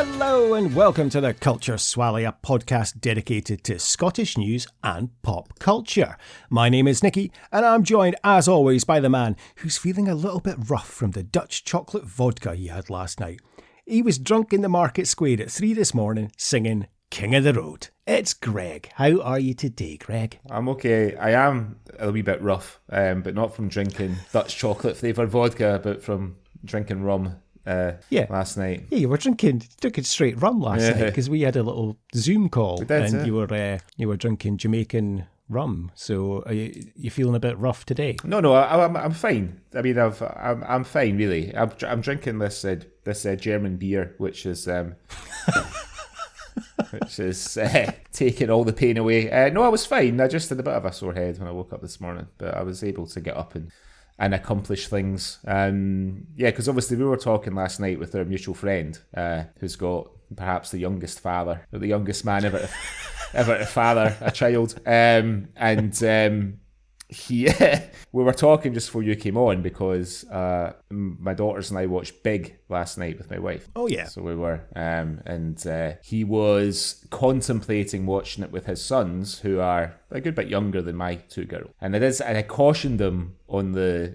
Hello and welcome to the Culture Swally, a podcast dedicated to Scottish news and pop culture. My name is Nicky and I'm joined as always by the man who's feeling a little bit rough from the Dutch chocolate vodka he had last night. He was drunk in the market square at 3 this morning singing King of the Road. It's Greg. How are you today, Greg? I'm okay. I am a wee bit rough, but not from drinking Dutch chocolate flavoured vodka, but from drinking rum. Last night. Yeah, you were drinking straight rum last night because we had a little Zoom call you were drinking Jamaican rum. So are you feeling a bit rough today? No, I'm fine. I mean, I'm fine really. I'm drinking this German beer, which is taking all the pain away. No, I was fine. I just had a bit of a sore head when I woke up this morning, but I was able to get up and accomplish things. Because obviously we were talking last night with our mutual friend who's got perhaps the youngest man ever to father a child. We were talking just before you came on because my daughters and I watched Big last night with my wife. Oh yeah. So we were, and he was contemplating watching it with his sons, who are a good bit younger than my two girls. And I cautioned them on the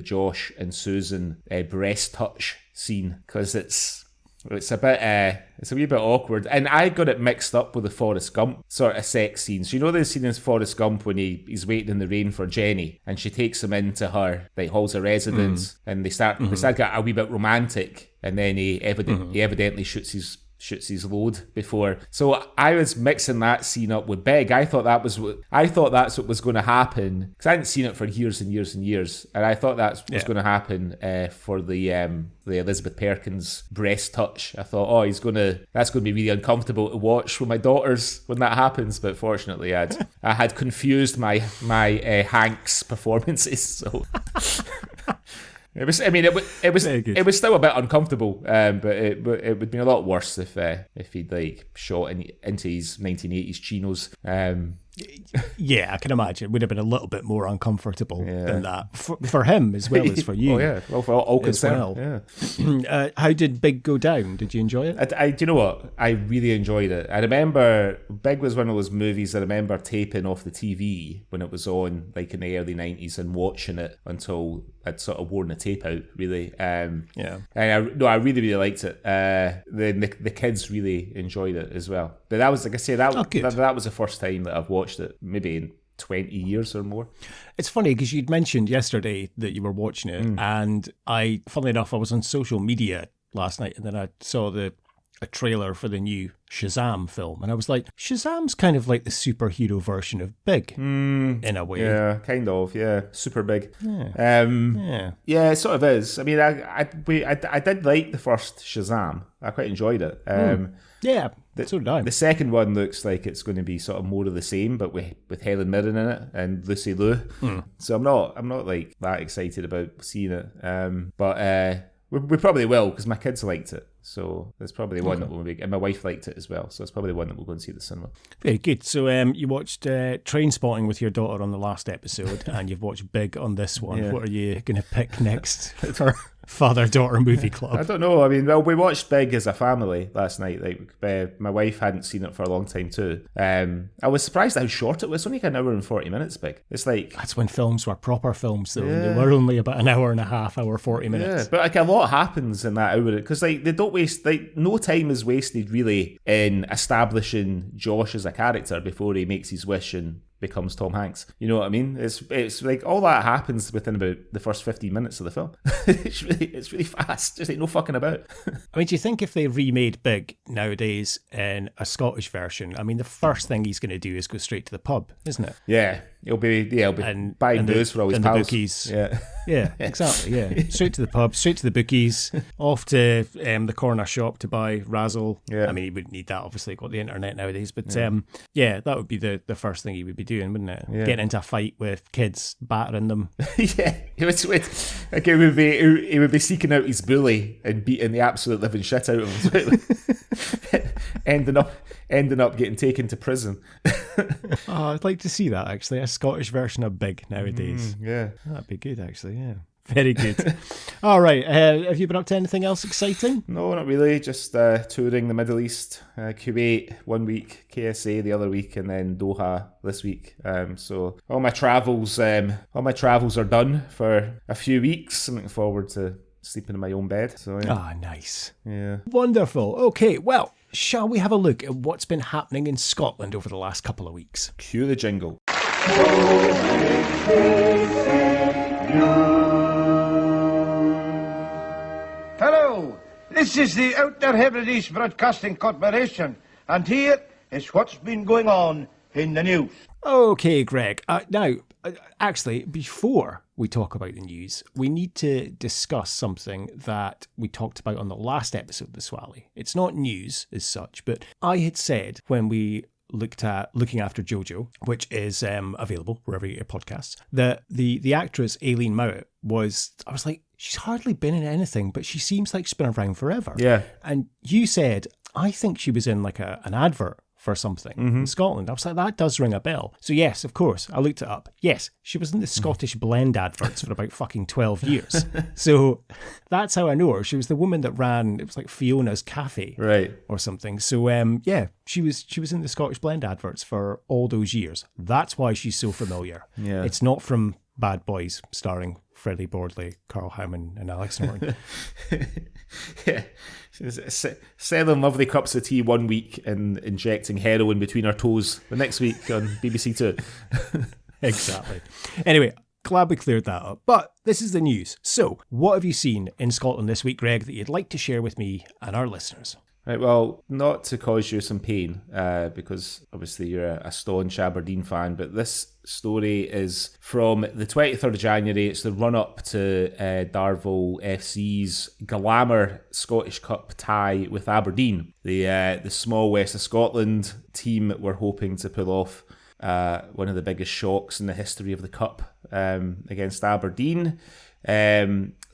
Josh and Susan breast touch scene because it's a wee bit awkward, and I got it mixed up with the Forrest Gump sort of sex scene. So you know the scene in Forrest Gump when he's waiting in the rain for Jenny, and she takes him into her hall's of residence, and they start getting a wee bit romantic, and then he evidently shoots his load before. So I was mixing that scene up with Big. I thought that's what was going to happen because I hadn't seen it for years and years and years, and I thought that was going to happen for the Elizabeth Perkins breast touch. I thought, that's going to be really uncomfortable to watch with my daughters when that happens. But fortunately, I had confused my Hanks performances. So. It was still a bit uncomfortable, but it would have been a lot worse if he'd shot into his 1980s chinos. Yeah, I can imagine. It would have been a little bit more uncomfortable than that for him as well as for you. Oh yeah, well for all concerned. Well. How did Big go down? Did you enjoy it? Do you know what? I really enjoyed it. I remember Big was one of those movies I remember taping off the TV when it was on, like in the early 90s, and watching it until I'd sort of worn the tape out. Really, And I really really liked it. The kids really enjoyed it as well. But that was, like I say, that was the first time that I've watched it, maybe in 20 years or more. It's funny because you'd mentioned yesterday that you were watching it, and funnily enough, I was on social media last night, and then I saw a trailer for the new Shazam film, and I was like, Shazam's kind of like the superhero version of Big in a way. Yeah, kind of. Yeah, super big. Yeah. Yeah, it sort of is. I mean, I did like the first Shazam. I quite enjoyed it. Yeah, so did I. The second one looks like it's going to be sort of more of the same, but with Helen Mirren in it and Lucy Liu. So I'm not like that excited about seeing it. But we probably will because my kids liked it. So there's probably one that will be, and my wife liked it as well. So it's probably one that we'll go and see at the cinema. Very good. So you watched Trainspotting with your daughter on the last episode, and you've watched Big on this one. Yeah. What are you going to pick next for father-daughter movie club? I don't know. I mean, well, we watched Big as a family last night. Like my wife hadn't seen it for a long time too. I was surprised at how short it was. It's only like an hour and 40 minutes. Big. It's like that's when films were proper films, though. Yeah. They were only about an hour and a half, hour 40 minutes. Yeah, but like a lot happens in that hour because like they don't waste, like no time is wasted really in establishing Josh as a character before he makes his wish and becomes Tom Hanks. You know what I mean? It's like all that happens within about the first 15 minutes of the film. It's really fast. Just ain't no fucking about. I mean, do you think if they remade Big nowadays in a Scottish version, I mean, the first thing he's going to do is go straight to the pub, isn't it? Yeah. He'll be buying booze for all his pals. The bookies. Yeah, exactly, yeah. Straight to the pub, straight to the bookies, off to the corner shop to buy Razzle. Yeah. I mean, he wouldn't need that, obviously, got the internet nowadays, but that would be the first thing he would be doing, wouldn't it? Yeah. Getting into a fight with kids, battering them. Yeah, he would be seeking out his bully and beating the absolute living shit out of him. ending up getting taken to prison. Oh, I'd like to see that, actually. A Scottish version of Big nowadays. Yeah. That'd be good, actually, yeah. Very good. All right. Have you been up to anything else exciting? No, not really. Just touring the Middle East. Kuwait 1 week, KSA the other week, and then Doha this week. So all my travels are done for a few weeks. I'm looking forward to sleeping in my own bed. So yeah. Ah, nice. Yeah. Wonderful. Okay, well, shall we have a look at what's been happening in Scotland over the last couple of weeks? Cue the jingle. Hello, this is the Outer Hebrides Broadcasting Corporation, and here is what's been going on in the news. Okay, Greg. Now, actually, before we talk about the news, we need to discuss something that we talked about on the last episode of the Swally. It's not news as such, but I had said when we looked at Looking After Jojo, which is available wherever you get your podcasts, that the actress Aileen Mowat I was like, she's hardly been in anything, but she seems like she's been around forever. Yeah. And you said, I think she was in like an advert for something in Scotland. I was like, that does ring a bell. So yes, of course, I looked it up. Yes, she was in the Scottish Blend adverts for about fucking 12 years. So that's how I know her. She was the woman that ran, it was like Fiona's Cafe, right, or something. So yeah, she was in the Scottish Blend adverts for all those years. That's why she's so familiar. Yeah. It's not from Bad Boys starring Freddie Bordley, Carl Hammond and Alex Norton. Yeah. Selling lovely cups of tea 1 week and injecting heroin between her toes the next week on BBC Two. Exactly. Anyway, glad we cleared that up. But this is the news. So, what have you seen in Scotland this week, Greg, that you'd like to share with me and our listeners? Right, well, not to cause you some pain, because obviously you're a staunch Aberdeen fan, but this story is from the 23rd of January. It's the run-up to Darvel FC's glamour Scottish Cup tie with Aberdeen. The small West of Scotland team were hoping to pull off one of the biggest shocks in the history of the Cup against Aberdeen.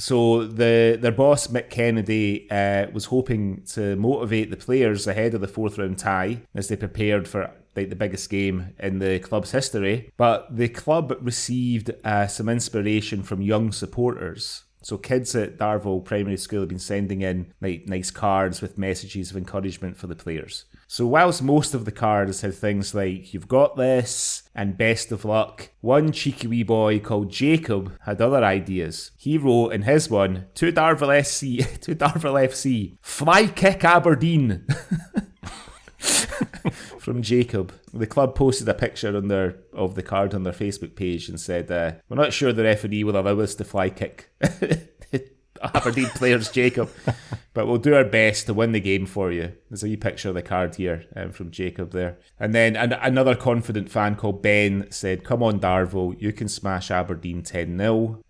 So their boss, Mick Kennedy, was hoping to motivate the players ahead of the fourth round tie as they prepared for the biggest game in the club's history. But the club received some inspiration from young supporters. So kids at Darvel Primary School have been sending in nice cards with messages of encouragement for the players. So whilst most of the cards had things like, "You've got this," and "Best of luck," one cheeky wee boy called Jacob had other ideas. He wrote in his one, to Darvel FC, "Fly kick Aberdeen." From Jacob. The club posted a picture of the card on their Facebook page and said, "We're not sure the referee will allow us to fly kick Aberdeen players, Jacob, but we'll do our best to win the game for you." There's a wee picture of the card here from Jacob there. And then another confident fan called Ben said, "Come on, Darvel, you can smash Aberdeen 10-0.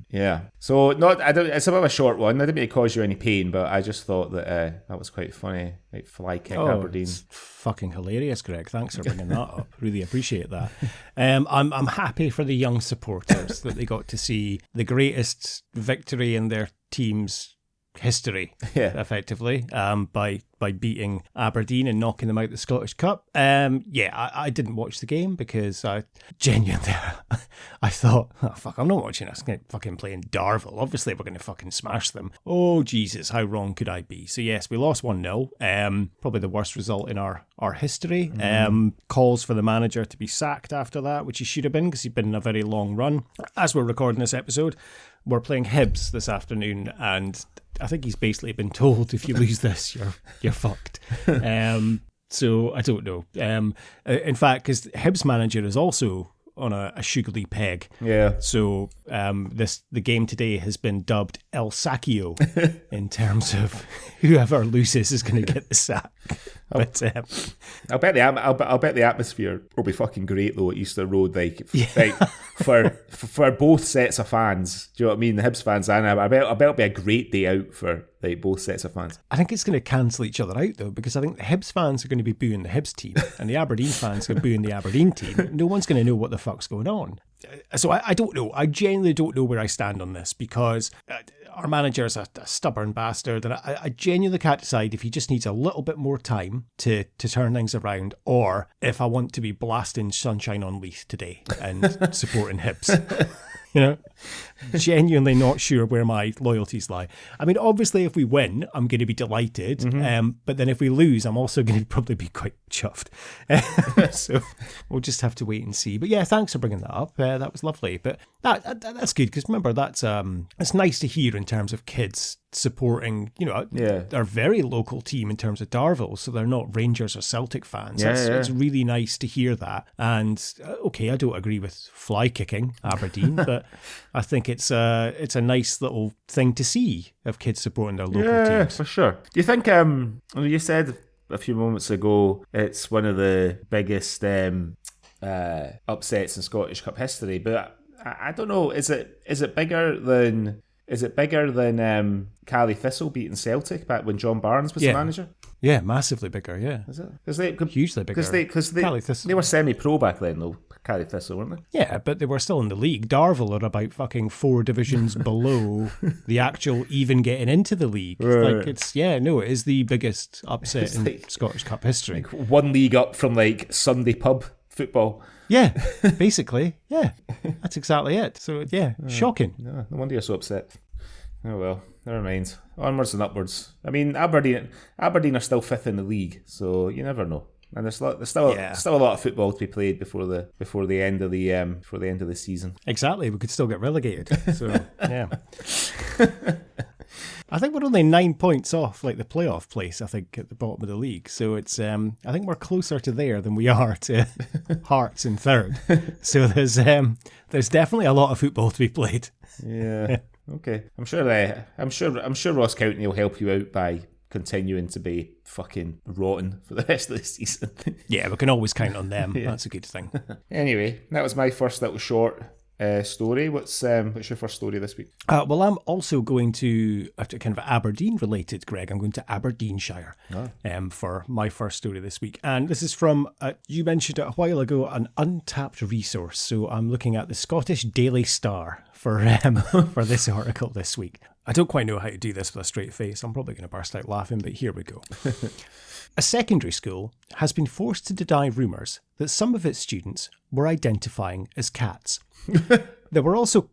Yeah. So it's a bit of a short one. I didn't mean to cause you any pain, but I just thought that that was quite funny. Like fly kick Aberdeen. It's fucking hilarious, Greg. Thanks for bringing that up. Really appreciate that. I'm happy for the young supporters that they got to see the greatest victory in their team's history, effectively, by beating Aberdeen and knocking them out the Scottish Cup. I didn't watch the game because I genuinely I thought, oh fuck, I'm not watching us fucking playing Darvel. Obviously we're going to fucking smash them. Oh Jesus, how wrong could I be? So yes, we lost 1-0. Probably the worst result in our history. Calls for the manager to be sacked after that, which he should have been because he'd been in a very long run. As we're recording this episode, we're playing Hibs this afternoon, and I think he's basically been told, if you lose this, you're fucked. So I don't know. In fact, because Hibs manager is also on a sugary peg. Yeah. So the game today has been dubbed El Sacchio in terms of whoever loses is going to get the sack. But I'll bet the atmosphere will be fucking great though at Easter Road. Like for both sets of fans. Do you know what I mean? The Hibs fans and I bet it'll be a great day out for like both sets of fans. I think it's going to cancel each other out though, because I think the Hibs fans are going to be booing the Hibs team and the Aberdeen fans are booing the Aberdeen team. No one's going to know what the fuck's going on. So I don't know. I genuinely don't know where I stand on this because our manager is a stubborn bastard, and I genuinely can't decide if he just needs a little bit more time to turn things around, or if I want to be blasting Sunshine on Leith today and supporting Hibs. You know, genuinely not sure where my loyalties lie. I mean, obviously, if we win, I'm going to be delighted. But then if we lose, I'm also going to probably be quite chuffed. So we'll just have to wait and see. But yeah, thanks for bringing that up. That was lovely. But that's good because remember, it's nice to hear in terms of kids supporting, our very local team in terms of Darvel, so they're not Rangers or Celtic fans. It's really nice to hear that. And okay, I don't agree with fly kicking Aberdeen, but I think it's a nice little thing to see of kids supporting their local teams. Yeah, for sure. Do you think, you said a few moments ago, it's one of the biggest upsets in Scottish Cup history, but I don't know, is it bigger than Cali Thistle beating Celtic back when John Barnes was the manager? Yeah, massively bigger, yeah. Is it? Hugely bigger. Because they were semi-pro back then, though, Cali Thistle, weren't they? Yeah, but they were still in the league. Darvel are about fucking 4 divisions below the actual even getting into the league. Right. It is the biggest upset in Scottish Cup history. Like one league up from like Sunday pub football. Yeah, basically, yeah. That's exactly it. So, shocking. No wonder you're so upset. Oh well, never mind. Onwards and upwards. I mean, Aberdeen are still 5th in the league, so you never know. And there's still a lot of football to be played before the end of the season. Exactly, we could still get relegated. So yeah. I think we're only 9 points off like the playoff place, I think, at the bottom of the league. So it's I think we're closer to there than we are to Hearts in 3rd. So there's definitely a lot of football to be played. Yeah. Okay. I'm sure Ross County will help you out by continuing to be fucking rotten for the rest of the season. Yeah, we can always count on them. Yeah. That's a good thing. Anyway, that was my first little short story. What's your first story this week? Well, I'm also going to kind of Aberdeen related, Greg. I'm going to Aberdeenshire for my first story this week. And this is from, you mentioned it a while ago, an untapped resource. So I'm looking at the Scottish Daily Star for this article this week. I don't quite know how to do this with a straight face. I'm probably going to burst out laughing, but here we go. A secondary school has been forced to deny rumours that some of its students were identifying as cats. There were also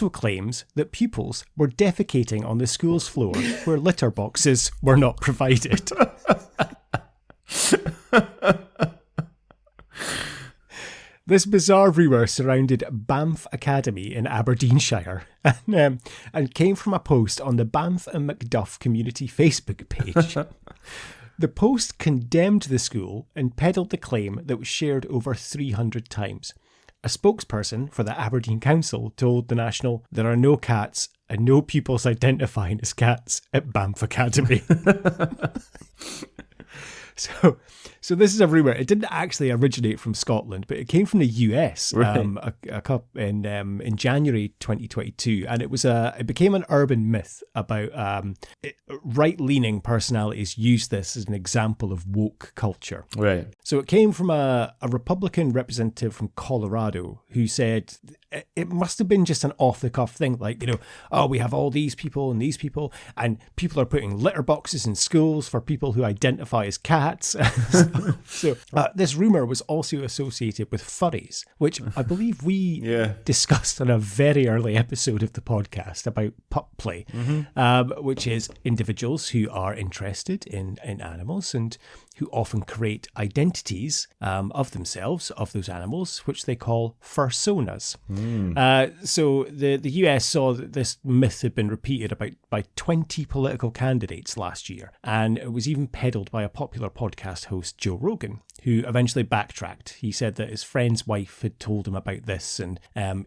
claims that pupils were defecating on the school's floor where litter boxes were not provided. This bizarre rumour surrounded Banff Academy in Aberdeenshire and came from a post on the Banff and Macduff community Facebook page. The post condemned the school and peddled the claim that was shared over 300 times. A spokesperson for the Aberdeen Council told The National there are no cats and no pupils identifying as cats at Banff Academy. So this is a rumour. It didn't actually originate from Scotland, but it came from the US in January 2022, and it became an urban myth about right-leaning personalities use this as an example of woke culture. Right. So it came from a Republican representative from Colorado who said it must have been just an off-the-cuff thing, like, we have all these people, and people are putting litter boxes in schools for people who identify as cats. So this rumour was also associated with furries, which I believe we discussed on a very early episode of the podcast about pup play, which is individuals who are interested in animals and who often create identities of themselves, of those animals, which they call fursonas. So the US saw that this myth had been repeated by 20 political candidates last year, and it was even peddled by a popular podcast host, Joe Rogan, who eventually backtracked. He said that his friend's wife had told him about this, and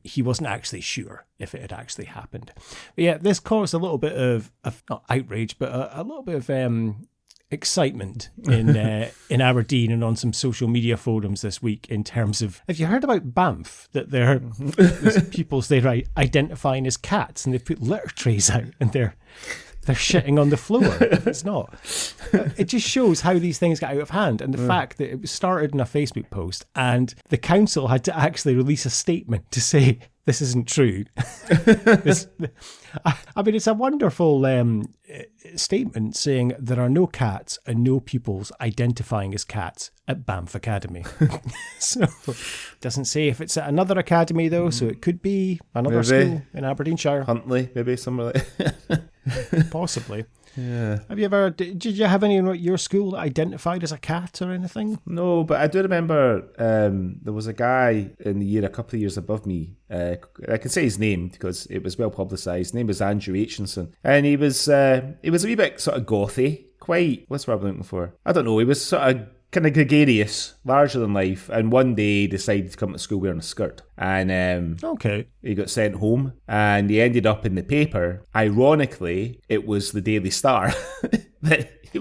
he wasn't actually sure if it had actually happened. But yeah, this caused a little bit of not outrage, but a little bit of excitement in Aberdeen and on some social media forums this week in terms of, have you heard about Banff, that there's pupils they're identifying as cats and they put litter trays out and they're they're shitting on the floor if it's not. It just shows how these things get out of hand, and the fact that it was started in a Facebook post and the council had to actually release a statement to say this isn't true. I mean, it's a wonderful statement saying there are no cats and no pupils identifying as cats at Banff Academy. So it doesn't say if it's at another academy though, so it could be another school in Aberdeenshire. Huntley, maybe somewhere like Possibly. Yeah. Have you ever, did you have any in your school that identified as a cat or anything? No, but I do remember there was a guy in the year a couple of years above me. I can say his name because it was well publicised. His name was Andrew Aitchinson, and he was a wee bit sort of gothy, quite, what's the word I'm looking for? I don't know, he was sort of kind of gregarious, larger than life, and one day he decided to come to school wearing a skirt, and he got sent home, and he ended up in the paper. Ironically, it was the Daily Star that he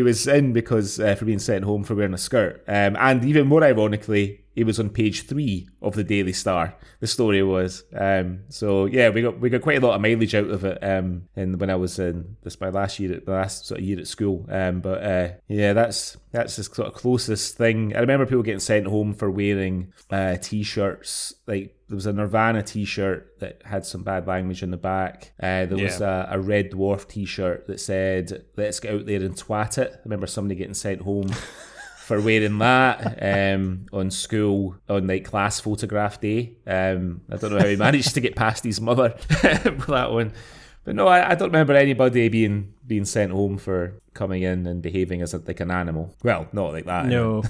was in because for being sent home for wearing a skirt, and even more ironically, he was on page 3 of the Daily Star. The story was. So yeah, we got quite a lot of mileage out of it. And when I was in my last sort of year at school. Yeah, that's the sort of closest thing. I remember people getting sent home for wearing t-shirts. Like there was a Nirvana t-shirt that had some bad language in the back. There was a Red Dwarf t-shirt that said "Let's get out there and twat it." I remember somebody getting sent home for wearing that on school on like class photograph day. I don't know how he managed to get past his mother with that one. But no, I don't remember anybody being sent home for coming in and behaving as like an animal. Well, not like that. No,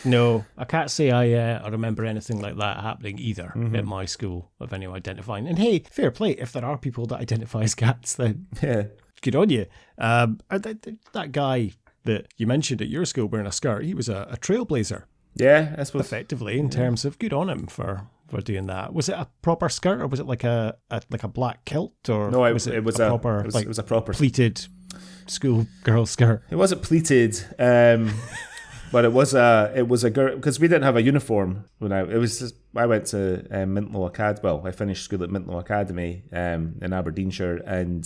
no, I can't say I remember anything like that happening either at my school of anyone identifying. And hey, fair play, if there are people that identify as cats, then good on you. That guy that you mentioned at your school wearing a skirt, he was a trailblazer. Yeah, I suppose. Effectively, in terms of good on him for doing that. Was it a proper skirt, or was it like a black kilt, or no? It was a proper pleated school girl skirt. It wasn't pleated, but it was a girl, because we didn't have a uniform when I went to Mintlow Academy. Well, I finished school at Mintlow Academy in Aberdeenshire, and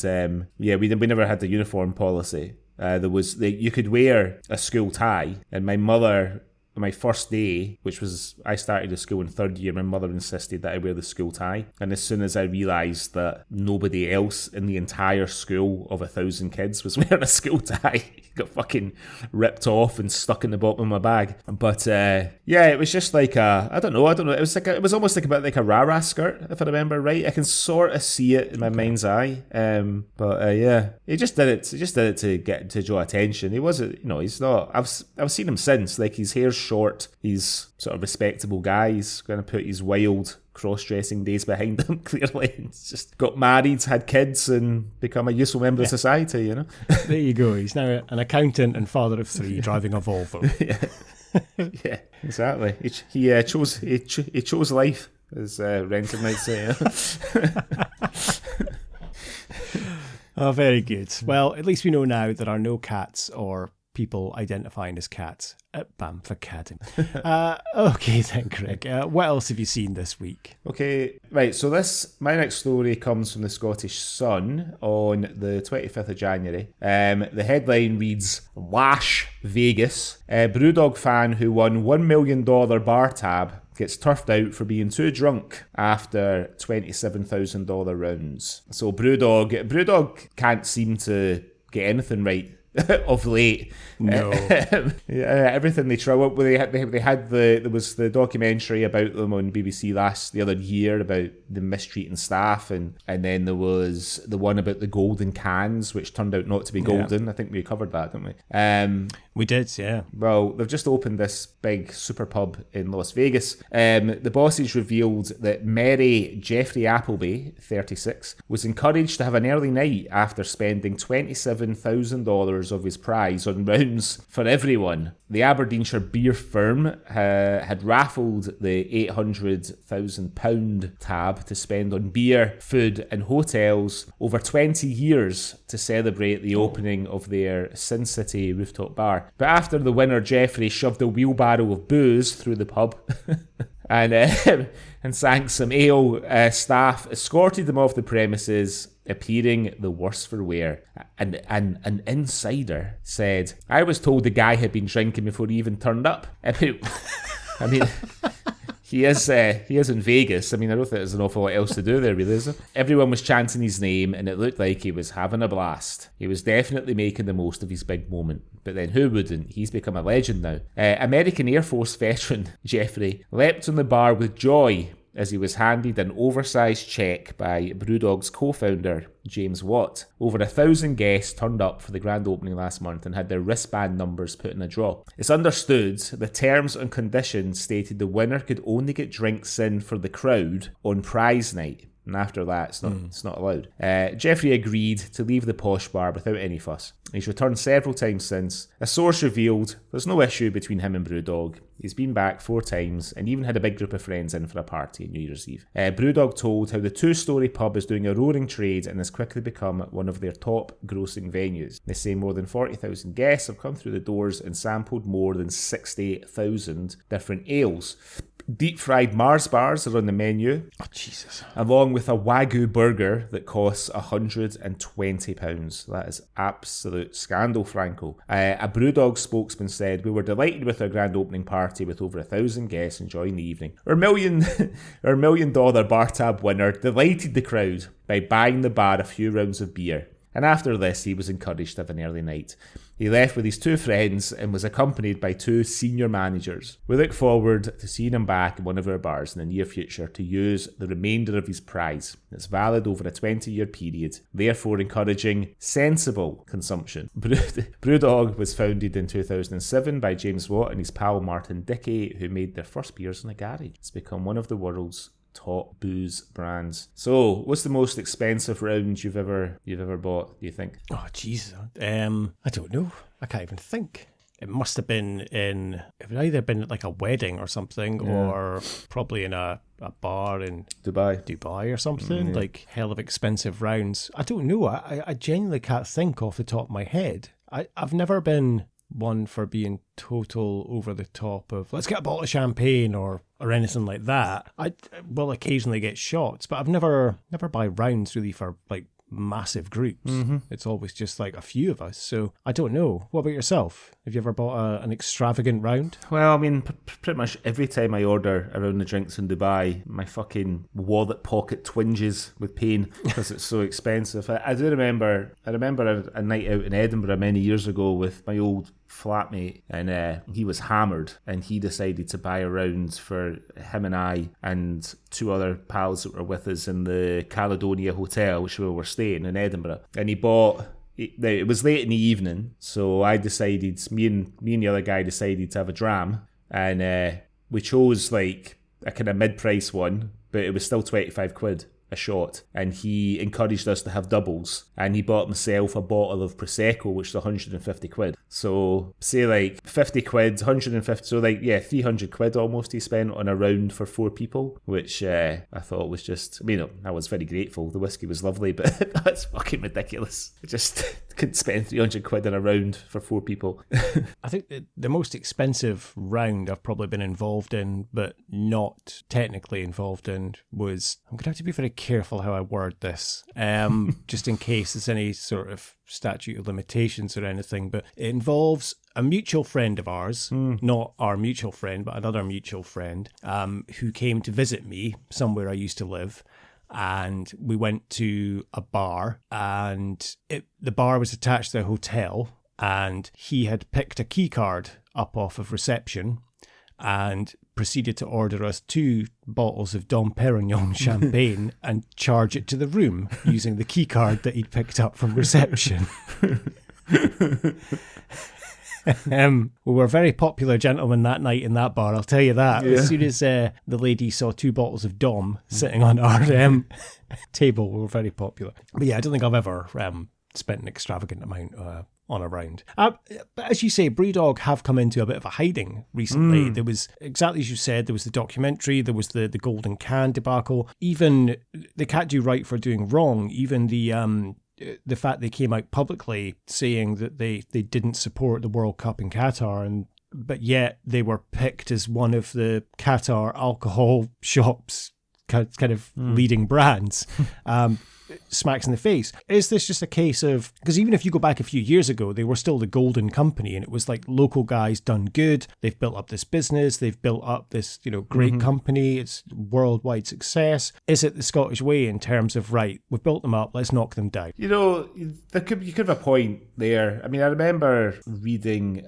we never had the uniform policy. You could wear a school tie, and my mother, on my first day, which was, I started at school in third year, my mother insisted that I wear the school tie. And as soon as I realised that nobody else in the entire school of 1,000 kids was wearing a school tie, it got fucking ripped off and stuck in the bottom of my bag. But it was just like I don't know. It was almost like a bit like a rah-rah skirt, if I remember right. I can sort of see it in my mind's eye. He just did it to draw attention. He wasn't, he's not. I've seen him since. Like, his hair's short. He's sort of respectable guy. He's going to put his wild cross-dressing days behind him, clearly. He's just got married, had kids, and become a useful member of society, There you go. He's now an accountant and father of 3 driving a Volvo. Yeah, exactly. He chose life, as Renton might say. Oh, very good. Well, at least we know now there are no cats or people identifying as cats at Banff Academy. Okay then, Greg. What else have you seen this week? Okay, right. So my next story comes from the Scottish Sun on the 25th of January. The headline reads, "Lash Vegas. A Brewdog fan who won $1 million bar tab gets turfed out for being too drunk after $27,000 rounds." So Brewdog can't seem to get anything right of late. No. Everything they throw up. There was the documentary about them on BBC the other year about the mistreating staff, and then there was the one about the golden cans, which turned out not to be golden. Yeah. I think we covered that, didn't we? We did, yeah. Well, they've just opened this big super pub in Las Vegas. The bosses revealed that Mary Jeffrey Appleby, 36, was encouraged to have an early night after spending $27,000 of his prize on rounds for everyone. The Aberdeenshire beer firm had raffled the £800,000 tab to spend on beer, food and hotels over 20 years to celebrate the opening of their Sin City rooftop bar. But after the winner, Jeffrey shoved a wheelbarrow of booze through the pub and sank some ale, staff escorted them off the premises appearing the worse for wear. And an insider said, I was told the guy had been drinking before he even turned up. I mean, he is in Vegas. I mean, I don't think there's an awful lot else to do there, really, is there? Everyone was chanting his name, and it looked like he was having a blast. He was definitely making the most of his big moment. But then who wouldn't? He's become a legend now. American Air Force veteran Jeffrey leapt on the bar with joy as he was handed an oversized check by Brewdog's co-founder, James Watt. Over 1,000 guests turned up for the grand opening last month and had their wristband numbers put in a draw. It's understood the terms and conditions stated the winner could only get drinks in for the crowd on prize night. And after that, it's not allowed. Jeffrey agreed to leave the posh bar without any fuss. He's returned several times since. A source revealed there's no issue between him and Brewdog. He's been back 4 times and even had a big group of friends in for a party on New Year's Eve. Brewdog told how the 2-storey pub is doing a roaring trade and has quickly become one of their top grossing venues. They say more than 40,000 guests have come through the doors and sampled more than 60,000 different ales. Deep-fried Mars bars are on the menu. Oh, Jesus. Along with a Wagyu burger that costs £120. That is absolute scandal, Franco. A Brewdog spokesman said, we were delighted with our grand opening party with over 1,000 guests enjoying the evening. Our $1 million bar tab winner delighted the crowd by buying the bar a few rounds of beer. And after this, he was encouraged to have an early night. He left with his 2 friends and was accompanied by 2 senior managers. We look forward to seeing him back in one of our bars in the near future to use the remainder of his prize. It's valid over a 20-year period, therefore encouraging sensible consumption. Brewdog was founded in 2007 by James Watt and his pal Martin Dickey, who made their first beers in a garage. It's become one of the world's top booze brands. So, what's the most expensive round you've ever bought, do you think? Oh, Jesus. I don't know. I can't even think. It must have been it would either been at like a wedding or something, or probably in a bar in Dubai or something. Like hell of expensive rounds. I don't know. I genuinely can't think off the top of my head. I've never been one for being total over the top of let's get a bottle of champagne or anything like that. I will occasionally get shots, but I've never buy rounds really for like massive groups. It's always just like a few of us. So I don't know. What about yourself? Have you ever bought an extravagant round? Well, I mean, pretty much every time I order a round of drinks in Dubai, my fucking wallet pocket twinges with pain because it's so expensive. I remember a night out in Edinburgh many years ago with my old flatmate, and he was hammered, and he decided to buy a round for him and I and 2 other pals that were with us in the Caledonia Hotel, which we were staying in Edinburgh. And he bought. It was late in the evening, so I decided, me and the other guy decided to have a dram, and we chose like a kind of mid-price one, but it was still 25 quid a shot, and he encouraged us to have doubles, and he bought himself a bottle of Prosecco, which is 150 quid. So say like 50 quid, 150, so like 300 quid almost he spent on a round for 4 people, which I thought was just, I mean, I was very grateful. The whiskey was lovely, but that's fucking ridiculous. I just couldn't spend 300 quid on a round for 4 people. I think the most expensive round I've probably been involved in, but not technically involved in, was, I'm going to have to be very careful how I word this, just in case there's any sort of statute of limitations or anything, but it involves a mutual friend of ours, not our mutual friend, but another mutual friend, who came to visit me somewhere I used to live. And we went to a bar, and the bar was attached to a hotel, and he had picked a key card up off of reception and proceeded to order us 2 bottles of Dom Perignon champagne and charge it to the room using the key card that he'd picked up from reception. We were very popular gentlemen that night in that bar, I'll tell you that. Yeah. As soon as the lady saw 2 bottles of Dom sitting on our table, we were very popular. But yeah, I don't think I've ever spent an extravagant amount on a round. But as you say, Brewdog have come into a bit of a hiding recently. There was, exactly as you said, there was the documentary, there was the golden can debacle. Even they can't do right for doing wrong. Even the fact they came out publicly saying that they didn't support the World Cup in Qatar, but yet they were picked as one of the Qatar alcohol shops kind of leading brands. Smacks in the face. Is this just a case of, because even if you go back a few years ago, they were still the golden company, and it was like local guys done good. They've built up this business, they've built up this, great company, it's worldwide success. Is it the Scottish way in terms of, right, we've built them up, let's knock them down? You could have a point there. I mean, I remember reading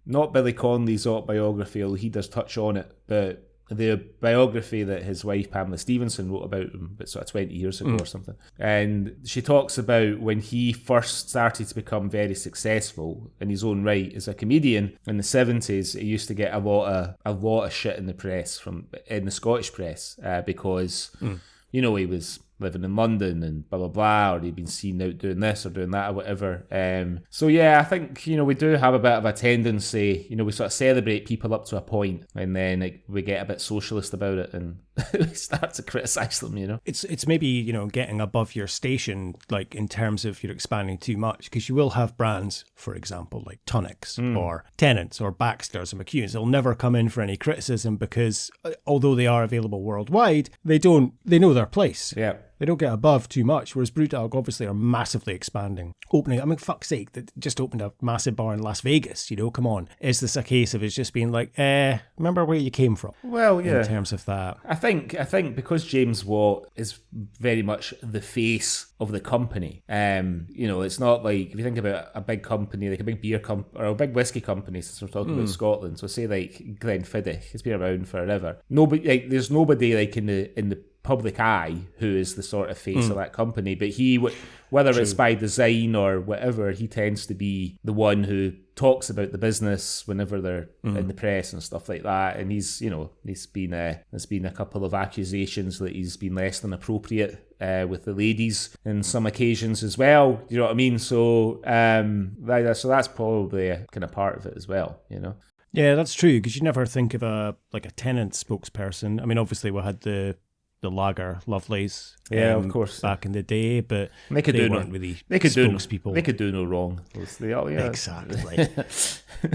not Billy Connolly's autobiography, although he does touch on it, but the biography that his wife Pamela Stevenson wrote about him, but sort of 20 years ago or something. And she talks about when he first started to become very successful in his own right as a comedian in the 70s. He used to get a lot of shit in the press, in the Scottish press, because he was living in London and blah, blah, blah, or he'd been seen out doing this or doing that or whatever. So yeah, I think, we do have a bit of a tendency, we sort of celebrate people up to a point, and then we get a bit socialist about it and we start to criticise them, It's maybe, getting above your station, like in terms of you're expanding too much, because you will have brands, for example, like Tonics or Tennent's or Baxter's or McEwen's. They'll never come in for any criticism because although they are available worldwide, they know their place. Yeah. They don't get above too much, whereas Brewdog obviously are massively expanding. Fuck's sake, they just opened a massive bar in Las Vegas, come on. Is this a case of it's just being like, remember where you came from? Well, yeah. In terms of that. I think because James Watt is very much the face of the company, it's not like, if you think about a big company, like a big beer company, or a big whiskey company, since we're talking about Scotland, so say like Glenfiddich, it's been around forever. There's nobody like in the public eye who is the sort of face of that company, but he, whether it's by design or whatever, he tends to be the one who talks about the business whenever they're in the press and stuff like that. And there's been a couple of accusations that he's been less than appropriate with the ladies in some occasions as well. You know what I mean? So so that's probably a kind of part of it as well. Yeah, that's true, because you never think of a Tennant spokesperson. I mean, obviously we had the lager lovelies, of course, back in the day, but they weren't really spokespeople. They could do no wrong. Exactly.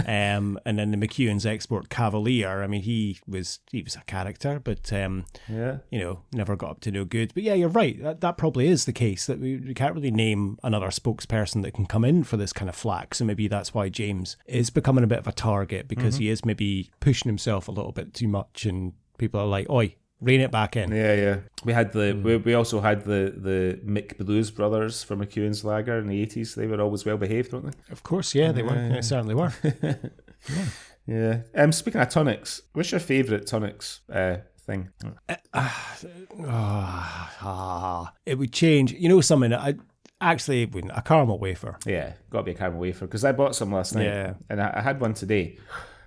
And then the McEwen's Export Cavalier. I mean, he was a character, but never got up to no good. But yeah, you're right. That probably is the case, that we can't really name another spokesperson that can come in for this kind of flack. So maybe that's why James is becoming a bit of a target, because he is maybe pushing himself a little bit too much, and people are like, oi, rein it back in. Yeah. We had we also had the Mick Blues brothers from McEwen's Lager in the 80s. They were always well behaved, weren't they? Of course, yeah, they were. Yeah, they certainly were. Yeah. Speaking of tonics, what's your favourite tonics thing? It would change. Something. Actually, it wouldn't. A caramel wafer. Yeah, got to be a caramel wafer, because I bought some last night, and I had one today.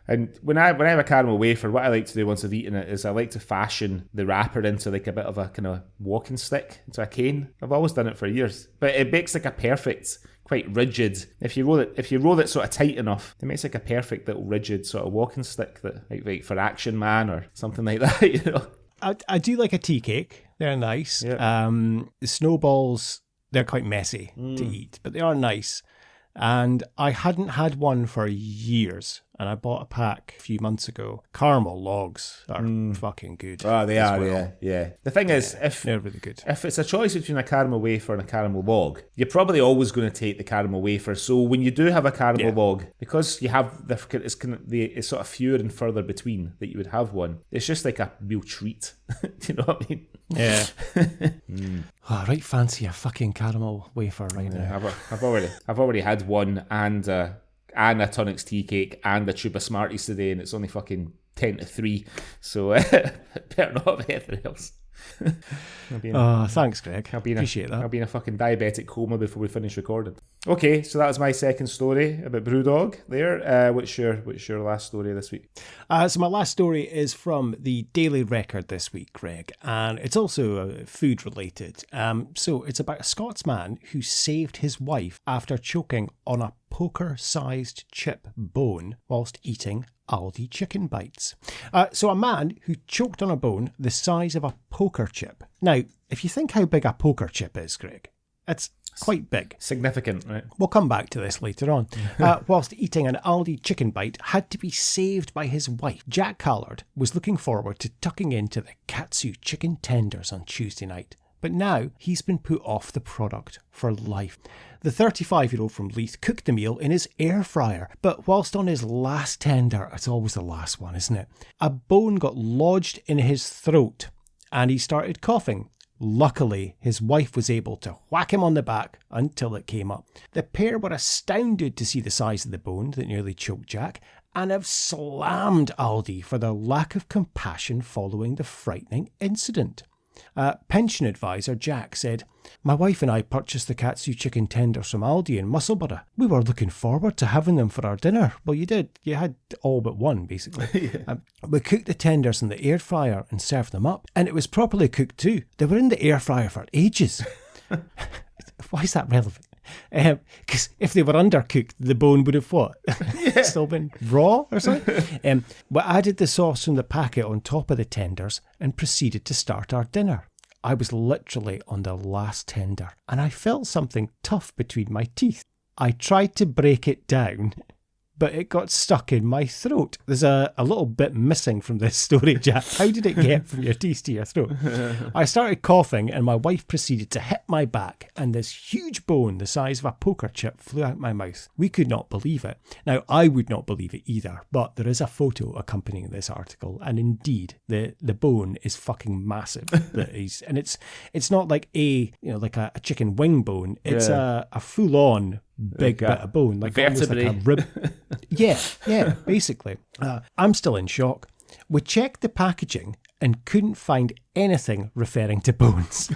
And when I have a caramel wafer, what I like to do once I've eaten it is I like to fashion the wrapper into like a bit of a kind of walking stick, into a cane. I've always done it for years, but it makes like a perfect, quite rigid. If you roll it sort of tight enough, it makes like a perfect little rigid sort of walking stick that like for Action Man or something like that. I do like a tea cake. They're nice. Yeah. The snowballs, they're quite messy to eat, but they are nice. And I hadn't had one for years, and I bought a pack a few months ago. Caramel logs are fucking good. Oh, they are, yeah. The thing is, they're really good. If it's a choice between a caramel wafer and a caramel log, you're probably always going to take the caramel wafer. So when you do have a caramel log, because you have it's sort of fewer and further between that you would have one, it's just like a real treat. Do you know what I mean? Yeah. Right, fancy a fucking caramel wafer right now. I've already had one and a Tonics tea cake and a tube of Smarties today, and it's only fucking 10-3, so better not have anything else. Thanks, Greg. Appreciate that. I'll be in a fucking diabetic coma before we finish recording. Okay, so that was my second story about Brewdog there. What's your last story this week? So my last story is from the Daily Record this week, Greg, and it's also food related. So it's about a Scotsman who saved his wife after choking on a poker-sized chip bone whilst eating Aldi chicken bites. So a man who choked on a bone the size of a poker chip. Now, if you think how big a poker chip is, Greg, it's quite big. Significant, right? We'll come back to this later on. Whilst eating an Aldi chicken bite had to be saved by his wife, Jack Callard was looking forward to tucking into the katsu chicken tenders on Tuesday night. But now he's been put off the product for life. The 35-year-old from Leith cooked the meal in his air fryer, but whilst on his last tender, it's always the last one, isn't it? A bone got lodged in his throat and he started coughing. Luckily, his wife was able to whack him on the back until it came up. The pair were astounded to see the size of the bone that nearly choked Jack and have slammed Aldi for their lack of compassion following the frightening incident. Pension advisor Jack said, "My wife and I purchased the katsu chicken tenders from Aldi in Musselburgh. We were looking forward to having them for our dinner." Well, you did. You had all but one, basically. Yeah. We cooked the tenders in the air fryer and served them up. And it was properly cooked too. They were in the air fryer for ages. Why is that relevant? Because if they were undercooked, the bone would have what? Still been raw or something? We added the sauce from the packet on top of the tenders and proceeded to start our dinner. I was literally on the last tender and I felt something tough between my teeth. I tried to break it down, but it got stuck in my throat. There's a little bit missing from this story, Jack. How did it get from your teeth to your throat? I started coughing and my wife proceeded to hit my back and this huge bone the size of a poker chip flew out my mouth. We could not believe it. Now, I would not believe it either, but there is a photo accompanying this article and indeed the bone is fucking massive. And it's not like a chicken wing bone. It's a full-on big bit of bone, like almost like a rib. Yeah, basically. I'm still in shock. We checked the packaging and couldn't find anything referring to bones.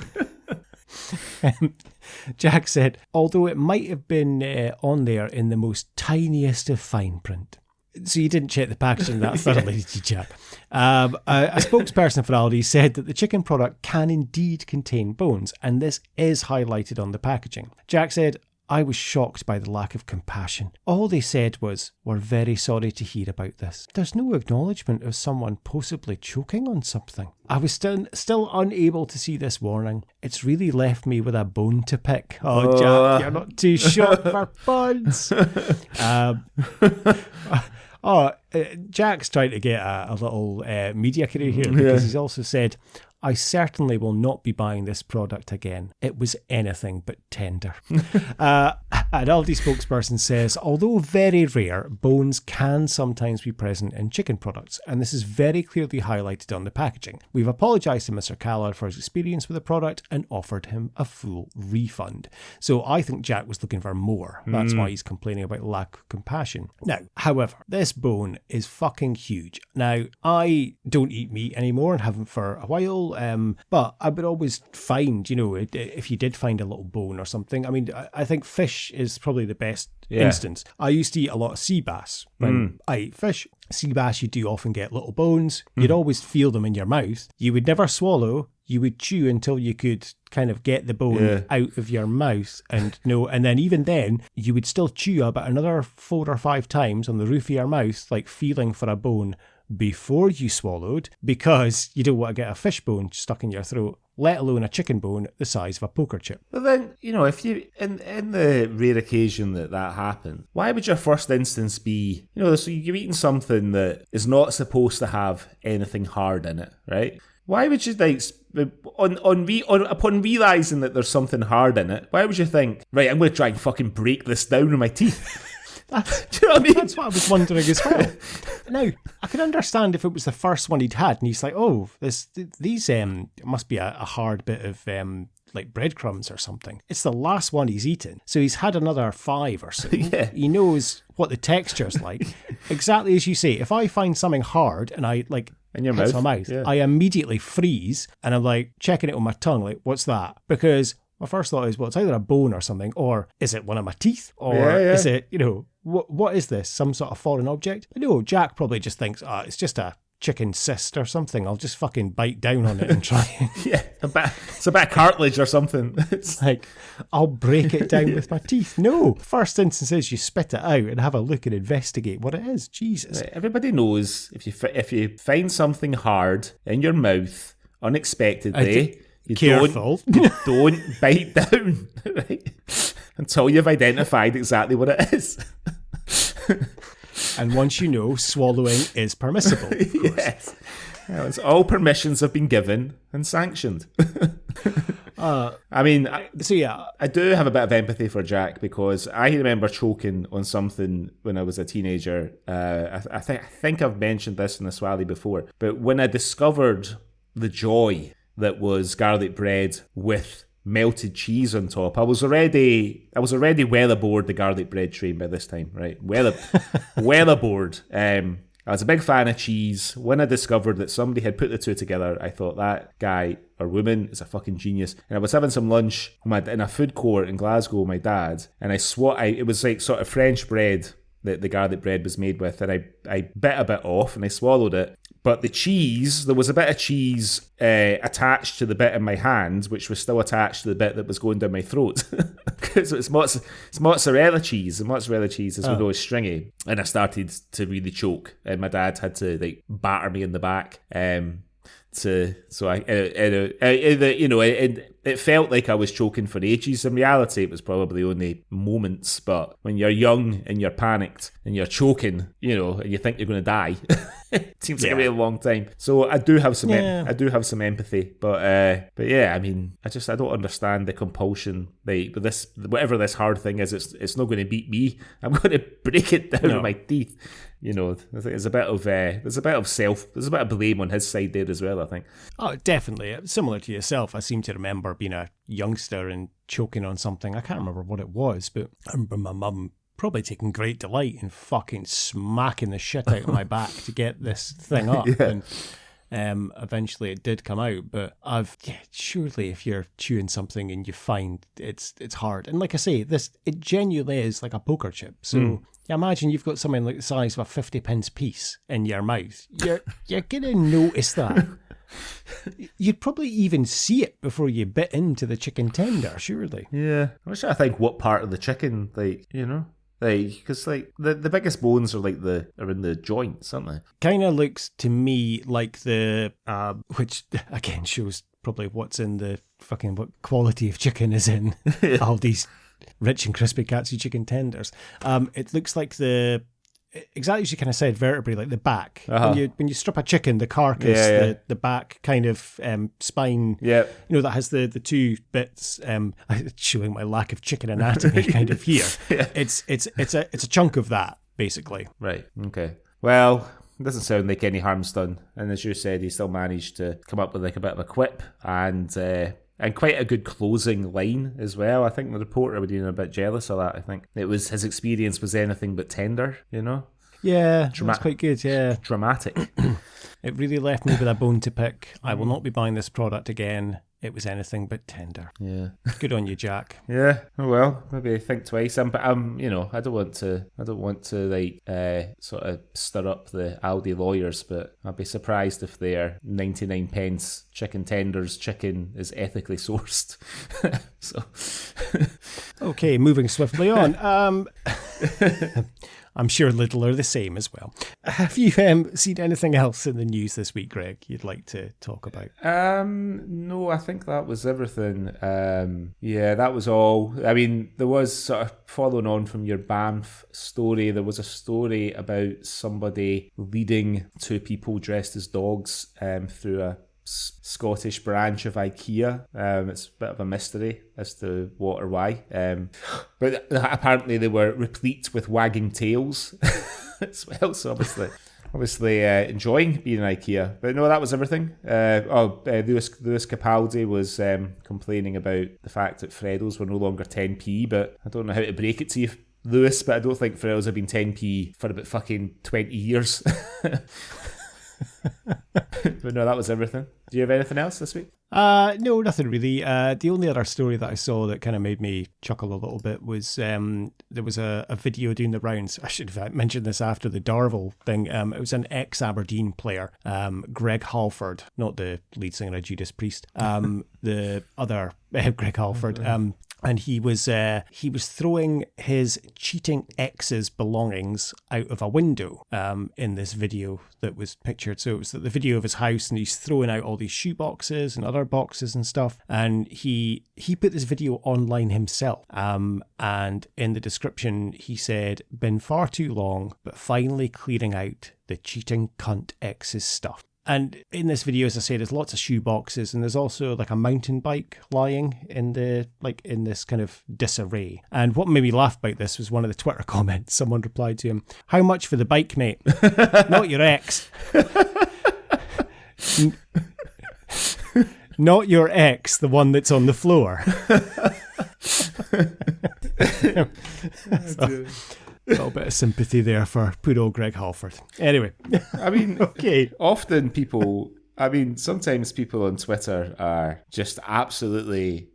Jack said, although it might have been on there in the most tiniest of fine print. So you didn't check the packaging that thoroughly, did you, Jack? A spokesperson for Aldi said that the chicken product can indeed contain bones, and this is highlighted on the packaging. Jack said, I was shocked by the lack of compassion. All they said was, "We're very sorry to hear about this." There's no acknowledgement of someone possibly choking on something. I was still unable to see this warning. It's really left me with a bone to pick. Oh, Jack, you're not too short for bones. Jack's trying to get a little media career here because he's also said, I certainly will not be buying this product again. It was anything but tender. An Aldi spokesperson says, although very rare, bones can sometimes be present in chicken products, and this is very clearly highlighted on the packaging. We've apologised to Mr. Callard for his experience with the product and offered him a full refund. So I think Jack was looking for more. That's why he's complaining about lack of compassion. Now, however, this bone is fucking huge. Now, I don't eat meat anymore and haven't for a while. But I would always find, if you did find a little bone or something, I mean, I think fish is probably the best instance. I used to eat a lot of sea bass when I eat fish. Sea bass, you do often get little bones. You'd always feel them in your mouth. You would never swallow. You would chew until you could kind of get the bone out of your mouth and then even then you would still chew about another 4 or 5 times on the roof of your mouth, like feeling for a bone before you swallowed, because you don't want to get a fish bone stuck in your throat, let alone a chicken bone the size of a poker chip. But then, if you, in the rare occasion that happens, why would your first instance be, so you're eating something that is not supposed to have anything hard in it, right? Why would you upon realising that there's something hard in it, why would you think, right, I'm going to try and fucking break this down with my teeth? Do you know what I mean? That's what I was wondering as well. Now, I can understand if it was the first one he'd had and he's like, these must be a hard bit of like breadcrumbs or something. It's the last one he's eaten. So he's had another 5 or so. He knows what the texture's like. Exactly as you say, if I find something hard and I like in your hits my mouth, I immediately freeze and I'm like checking it on my tongue, like, what's that? Because my first thought is, well, it's either a bone or something, or is it one of my teeth? Or is it, what is this? Some sort of foreign object? But no, Jack probably just thinks, it's just a chicken cyst or something. I'll just fucking bite down on it and try. It's a bit of cartilage or something. It's like, I'll break it down with my teeth. No, first instance is you spit it out and have a look and investigate what it is. Jesus. Right, everybody knows if you find something hard in your mouth unexpectedly, careful. Don't bite down, right? until you've identified exactly what it is. And once you know, swallowing is permissible. Of course. Yes. Well, it's all permissions have been given and sanctioned. I mean, I do have a bit of empathy for Jack because I remember choking on something when I was a teenager. I think I've mentioned this in the Swally before, but when I discovered the joy that was garlic bread with melted cheese on top, I was already well aboard the garlic bread train by this time, right? Well aboard. I was a big fan of cheese. When I discovered that somebody had put the two together, I thought that guy or woman is a fucking genius. And I was having some lunch in a food court in Glasgow with my dad, and it was like sort of French bread that the garlic bread was made with, and I bit a bit off and I swallowed it. But the cheese, there was a bit of cheese attached to the bit in my hand, which was still attached to the bit that was going down my throat. Because it's mozzarella cheese, and mozzarella cheese, as we know, is stringy. And I started to really choke, and my dad had to like batter me in the back. It felt like I was choking for ages. In reality, it was probably only moments. But when you're young and you're panicked and you're choking, and you think you're going to die, it seems like a really long time. So I do have some, empathy. But yeah, I mean, I don't understand the compulsion. Like this, whatever this hard thing is, it's not going to beat me. I'm going to break it down with my teeth. There's a bit of blame on his side there as well, I think. Oh, definitely. Similar to yourself, I seem to remember being a youngster and choking on something. I can't remember what it was, but I remember my mum probably taking great delight in fucking smacking the shit out of my back to get this thing up. Yeah. And eventually it did come out, but surely if you're chewing something and you find it's hard. And like I say, it genuinely is like a poker chip. So imagine you've got something like the size of a 50p piece in your mouth. You're gonna notice that. You'd probably even see it before you bit into the chicken tender, surely. Yeah. I was trying to think what part of the chicken, because the biggest bones are are in the joints, aren't they? Kind of looks to me like the which again shows probably what's in the fucking what quality of chicken is in all these rich and crispy katsu chicken tenders. It looks like exactly as you kind of said, vertebrae, like the back. Uh-huh. When you strip a chicken, the carcass, the back kind of spine, that has the two bits, showing my lack of chicken anatomy kind of here. It's a chunk of that, basically. Right, okay. Well, it doesn't sound like any harm's done. And as you said, he still managed to come up with like a bit of a quip and quite a good closing line as well. I think the reporter would have been a bit jealous of that. I think his experience was anything but tender, Yeah, that's quite good, yeah. Dramatic. It really left me with a bone to pick. I will not be buying this product again. It was anything but tender. Yeah. Good on you, Jack. Yeah. Oh well, maybe think twice. But I don't want to sort of stir up the Aldi lawyers, but I'd be surprised if their 99p chicken tenders chicken is ethically sourced. So. Okay, moving swiftly on. I'm sure Lidl are the same as well. Have you seen anything else in the news this week, Greg, you'd like to talk about? No, I think that was everything. That was all. I mean, there was sort of following on from your Banff story, there was a story about somebody leading two people dressed as dogs through a Scottish branch of IKEA. It's a bit of a mystery as to what or why. But apparently they were replete with wagging tails as well. So obviously enjoying being in IKEA. But no, that was everything. Lewis Capaldi was complaining about the fact that Freddos were no longer 10p, but I don't know how to break it to you, Lewis, but I don't think Freddos have been 10p for about fucking 20 years. But no, that was everything. Do you have anything else this week? No, nothing really. The only other story that I saw that kind of made me chuckle a little bit was there was a video doing the rounds. I should have mentioned this after the Darvel thing. It was an ex-Aberdeen player, Greg Halford, not the lead singer of Judas Priest, the other Greg Halford. and he was throwing his cheating ex's belongings out of a window in this video that was pictured. So it was the video of his house, and he's throwing out all these shoe boxes and other boxes and stuff. And he put this video online himself. And in the description, he said, "Been far too long, but finally clearing out the cheating cunt ex's stuff." And in this video, as I say, there's lots of shoe boxes, and there's also like a mountain bike lying in this kind of disarray. And what made me laugh about this was one of the Twitter comments. Someone replied to him, "How much for the bike, mate? Not your ex." Not your ex, the one that's on the floor. A little bit of sympathy there for poor old Greg Halford. Anyway. I mean, okay. Sometimes people on Twitter are just absolutely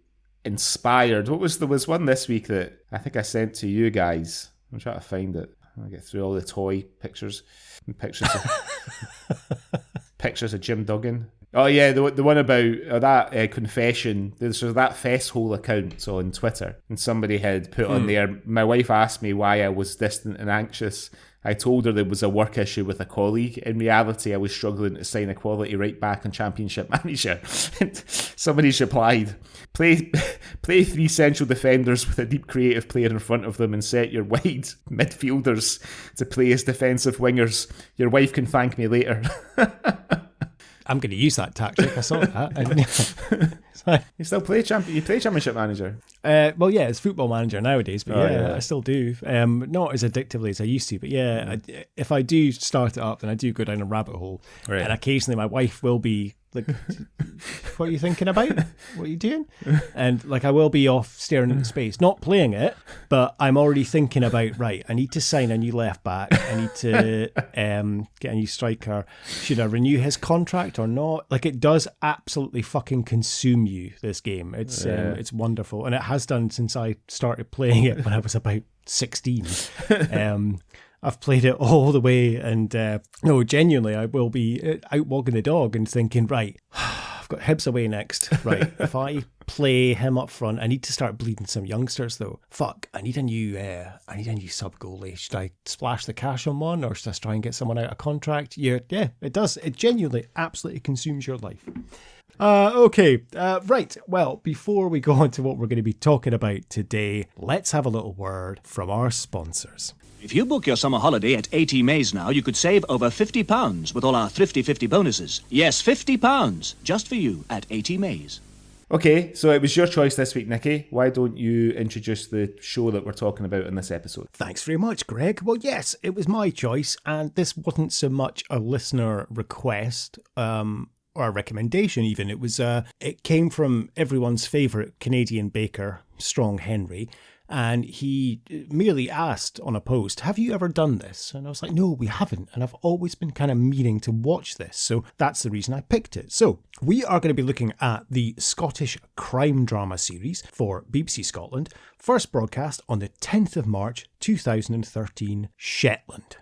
inspired. There was one this week that I think I sent to you guys. I'm trying to find it. I'll get through all the toy pictures of Jim Duggan. Oh yeah, the one about that confession. There's that Festhole account on Twitter, and somebody had put on there, "My wife asked me why I was distant and anxious. I told her there was a work issue with a colleague. In reality, I was struggling to sign a quality right back on Championship Manager." And somebody's replied, Play 3 central defenders with a deep creative player in front of them and set your wide midfielders to play as defensive wingers. Your wife can thank me later." I'm going to use that tactic. I saw that. You still play Championship Manager? Well, yeah, it's Football Manager nowadays, but yeah, I still do. Not as addictively as I used to, but yeah, if I do start it up, then I do go down a rabbit hole. Right. And occasionally my wife will be like, "What are you thinking about? What are you doing?" And like I will be off staring into space, not playing it, but I'm already thinking about, right, I need to sign a new left back. I need to get a new striker. Should I renew his contract or not? Like, it does absolutely fucking consume you, this game. It's wonderful, and it has done since I started playing it when I was about 16. I've played it all the way, and no, genuinely, I will be out walking the dog and thinking, right, I've got Hibs away next. Right, if I play him up front, I need to start bleeding some youngsters though. Fuck, I need a new sub goalie. Should I splash the cash on one, or should I try and get someone out of contract? Yeah, it does. It genuinely, absolutely consumes your life. Okay, right. Well, before we go on to what we're going to be talking about today, let's have a little word from our sponsors. If you book your summer holiday at AT Mays now, you could save over £50 with all our Thrifty 50 bonuses. Yes, £50 just for you at AT Mays. Okay, so it was your choice this week, Nicky. Why don't you introduce the show that we're talking about in this episode? Thanks very much, Greg. Well, yes, it was my choice, and this wasn't so much a listener request, or a recommendation even. It came from everyone's favourite Canadian baker, Strong Henry, and he merely asked on a post, "Have you ever done this?" And I was like, "No, we haven't, and I've always been kind of meaning to watch this, so that's the reason I picked it." So we are going to be looking at the Scottish crime drama series for BBC Scotland, first broadcast on the 10th of March 2013, Shetland.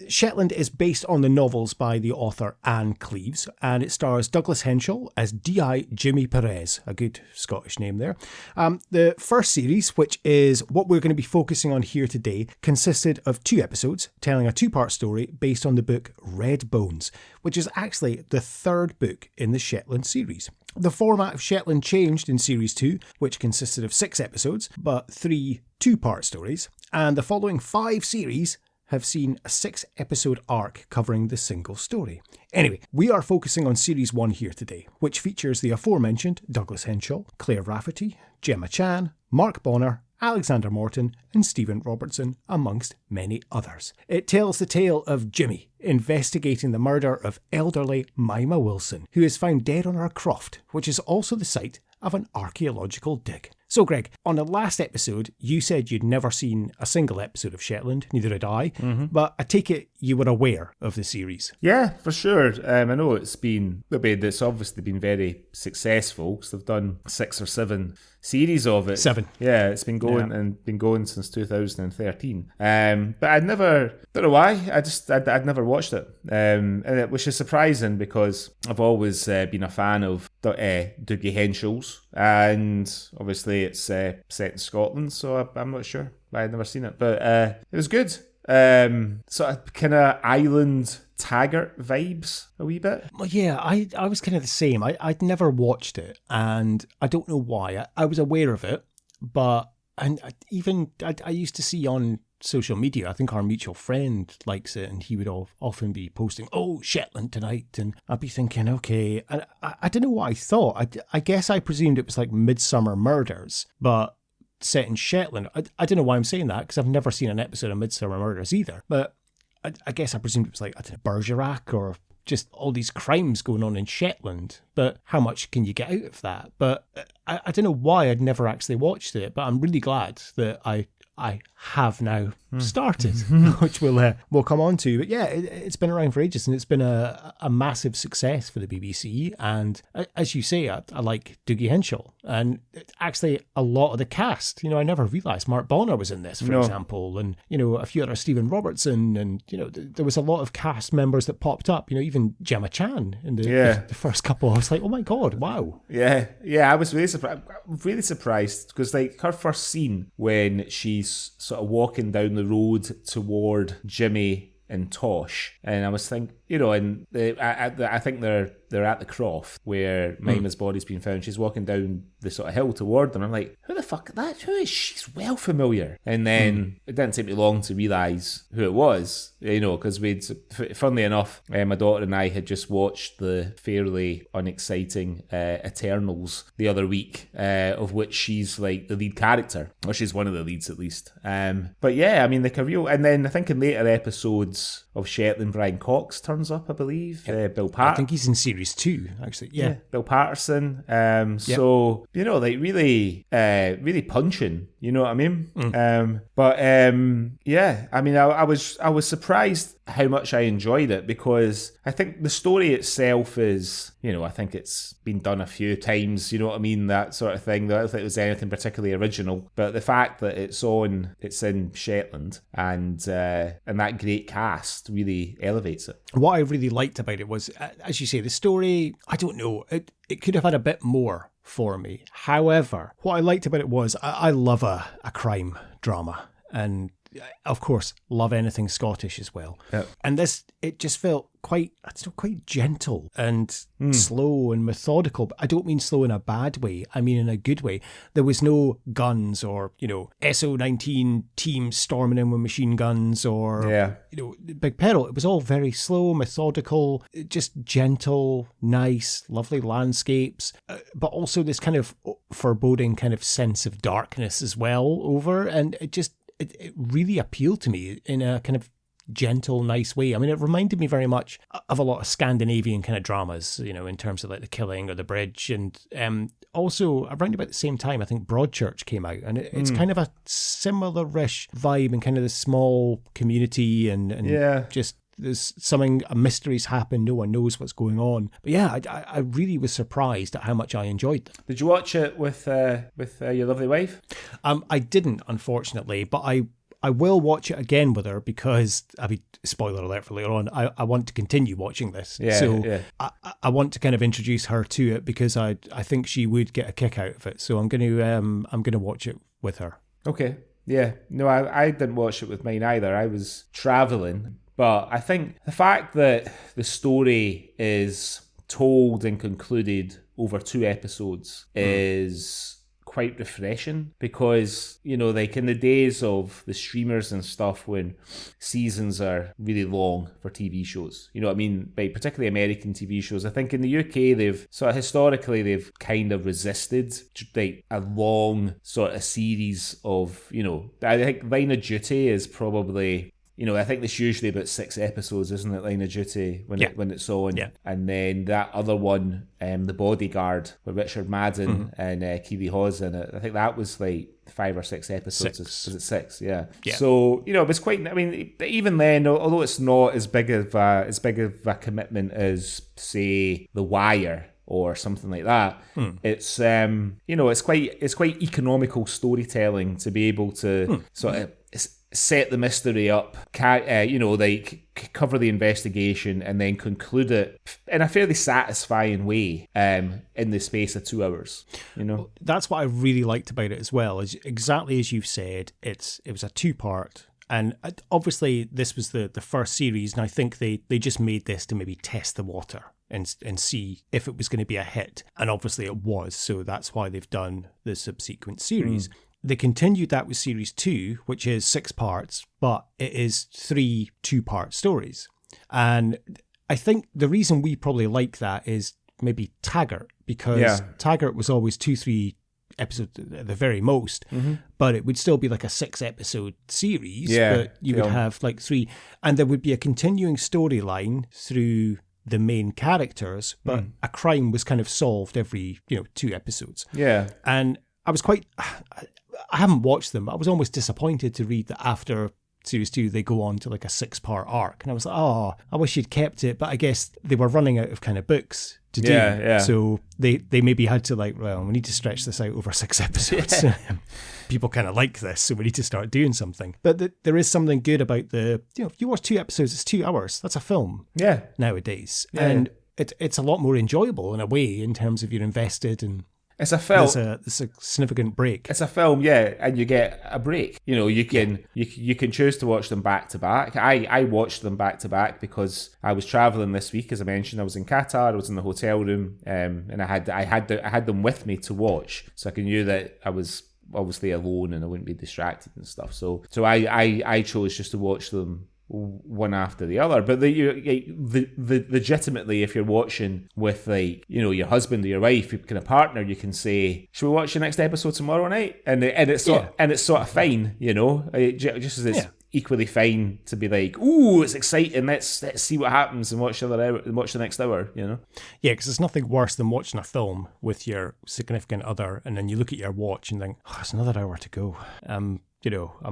Shetland is based on the novels by the author Anne Cleeves, and it stars Douglas Henshall as D.I. Jimmy Perez, a good Scottish name there. The first series, which is what we're going to be focusing on here today, consisted of 2 episodes, telling a 2-part story based on the book Red Bones, which is actually the 3rd book in the Shetland series. The format of Shetland changed in Series 2, which consisted of 6 episodes, but 3 2-part stories, and the following 5 series have seen a 6-episode arc covering the single story. Anyway, we are focusing on Series 1 here today, which features the aforementioned Douglas Henshall, Claire Rafferty, Gemma Chan, Mark Bonner, Alexander Morton and Stephen Robertson, amongst many others. It tells the tale of Jimmy investigating the murder of elderly Mima Wilson, who is found dead on her croft, which is also the site of an archaeological dig. So, Greg, on the last episode, you said you'd never seen a single episode of Shetland, neither had I, but I take it you were aware of the series. Yeah, for sure. I know it's obviously been very successful, because they've done 6 or 7 series of it. 7. Yeah, it's been going since 2013. But I'd never, don't know why, I'd never watched it. Which is surprising, because I've always been a fan of Douglas Henshall's, and obviously it's set in Scotland, so I'm not sure. I'd never seen it, but it was good. Sort of kind of island Taggart vibes a wee bit. Well, yeah, I was kind of the same. I'd never watched it, and I don't know why. I was aware of it, but I used to see on social media, I think our mutual friend likes it, and he would often be posting, "Oh, Shetland tonight," and I'd be thinking, okay, and I don't know what I thought. I guess I presumed it was like Midsummer Murders, but set in Shetland. I don't know why I'm saying that, because I've never seen an episode of Midsummer Murders either, but I guess I presumed it was like, I don't know, Bergerac or just all these crimes going on in Shetland. But how much can you get out of that? But I don't know why I'd never actually watched it, but I'm really glad that I have now started, which we'll come on to. But yeah, it's been around for ages, and it's been a massive success for the BBC. And as you say, I like Douglas Henshall, and actually a lot of the cast. I never realised Mark Bonner was in this, for example, and a few other Stephen Robertson, and there was a lot of cast members that popped up. Even Gemma Chan in the first couple. I was like, oh my god, wow. Yeah, I was really surprised because like her first scene when she's sort of walking down the road toward Jimmy and Tosh, and I was thinking, and I think they're at the croft where Mima's body's been found. She's walking down the sort of hill toward them. I'm like, who the fuck is that? Who is she? She's well familiar. And then it didn't take me long to realise who it was, because funnily enough, my daughter and I had just watched the fairly unexciting Eternals the other week, of which she's like the lead character, or she's one of the leads at least. But yeah, I mean, like a real, and then I think in later episodes of Shetland, Brian Cox turns up, I believe. Bill Patterson. I think he's in series 2, actually. Yeah. Bill Patterson. So, like really punching, you know what I mean? Yeah, I mean, I was surprised how much I enjoyed it, because I think the story itself is, I think it's been done a few times, you know what I mean, that sort of thing. I don't think it was anything particularly original, but the fact that it's in Shetland, and that great cast really elevates it. What I really liked about it was, as you say, the story, I don't know, it could have had a bit more for me. However, what I liked about it was I love a crime drama, and of course love anything Scottish as well. Yep. And this, it just felt quite gentle and slow and methodical. But I don't mean slow in a bad way, I mean in a good way. There was no guns or SO-19 teams storming in with machine guns or big peril. It was all very slow, methodical, just gentle, nice, lovely landscapes, but also this kind of foreboding kind of sense of darkness as well over, and it really appealed to me in a kind of gentle, nice way. I mean, it reminded me very much of a lot of Scandinavian kind of dramas, in terms of like The Killing or The Bridge. And also around about the same time, I think Broadchurch came out, and it's kind of a similar-ish vibe, and kind of the small community and just there's a mysteries happen, no one knows what's going on. But yeah, I really was surprised at how much I enjoyed them. Did you watch it with your lovely wife? I didn't, unfortunately, but I will watch it again with her, because, I mean, spoiler alert for later on, I want to continue watching this. I want to kind of introduce her to it, because I think she would get a kick out of it. So I'm going to watch it with her. Okay. Yeah. No, I didn't watch it with mine either. I was travelling. But I think the fact that the story is told and concluded over 2 episodes is quite refreshing, because like in the days of the streamers and stuff, when seasons are really long for TV shows, you know what I mean, like particularly American TV shows, I think in the UK they've sort of historically kind of resisted like a long sort of series of, I think Line of Duty is probably, I think it's usually about 6 episodes, isn't it, Line of Duty, when it's on? Yeah. And then that other one, The Bodyguard, with Richard Madden and Keely Hawes in it, I think that was like 5 or 6 episodes. 6. Was it 6? Yeah. So, it was quite, I mean, even then, although it's not as big of a commitment as, say, The Wire or something like that, it's it's quite economical storytelling to be able to sort of set the mystery up, cover the investigation, and then conclude it in a fairly satisfying way in the space of 2 hours. That's what I really liked about it as well. Is exactly as you've said. It was a 2-part. And obviously, this was the first series, and I think they just made this to maybe test the water and see if it was going to be a hit. And obviously it was, so that's why they've done the subsequent series. They continued that with series 2, which is 6 parts, but it is 3 2-part stories. And I think the reason we probably like that is maybe Taggart, because Taggart was always 2-3 episodes at the very most, but it would still be like a 6-episode series, but you would have like 3, and there would be a continuing storyline through the main characters, but a crime was kind of solved every 2 episodes. And I was I haven't watched them, but I was almost disappointed to read that after series 2 they go on to like a 6-part arc, and I was like, oh, I wish you'd kept it, but I guess they were running out of kind of books to do, so they maybe had to like, well, we need to stretch this out over 6 episodes. People kind of like this, so we need to start doing something. But there is something good about if you watch 2 episodes, it's 2 hours. That's a film nowadays, and it's a lot more enjoyable in a way in terms of you're invested, and it's a film. It's a significant break. It's a film, and you get a break. You can choose to watch them back to back. I watched them back to back because I was traveling this week, as I mentioned. I was in Qatar. I was in the hotel room, and I had them with me to watch, so I knew that I was obviously alone and I wouldn't be distracted and stuff. So I chose just to watch them one after the other. But the legitimately, if you're watching with your husband or your wife, your kind of partner, you can say, should we watch the next episode tomorrow night? And it's sort of fine, just as it's equally fine to be like, ooh, it's exciting, let's see what happens and watch the next hour, Yeah, because there's nothing worse than watching a film with your significant other and then you look at your watch and think, oh, it's another hour to go. I'm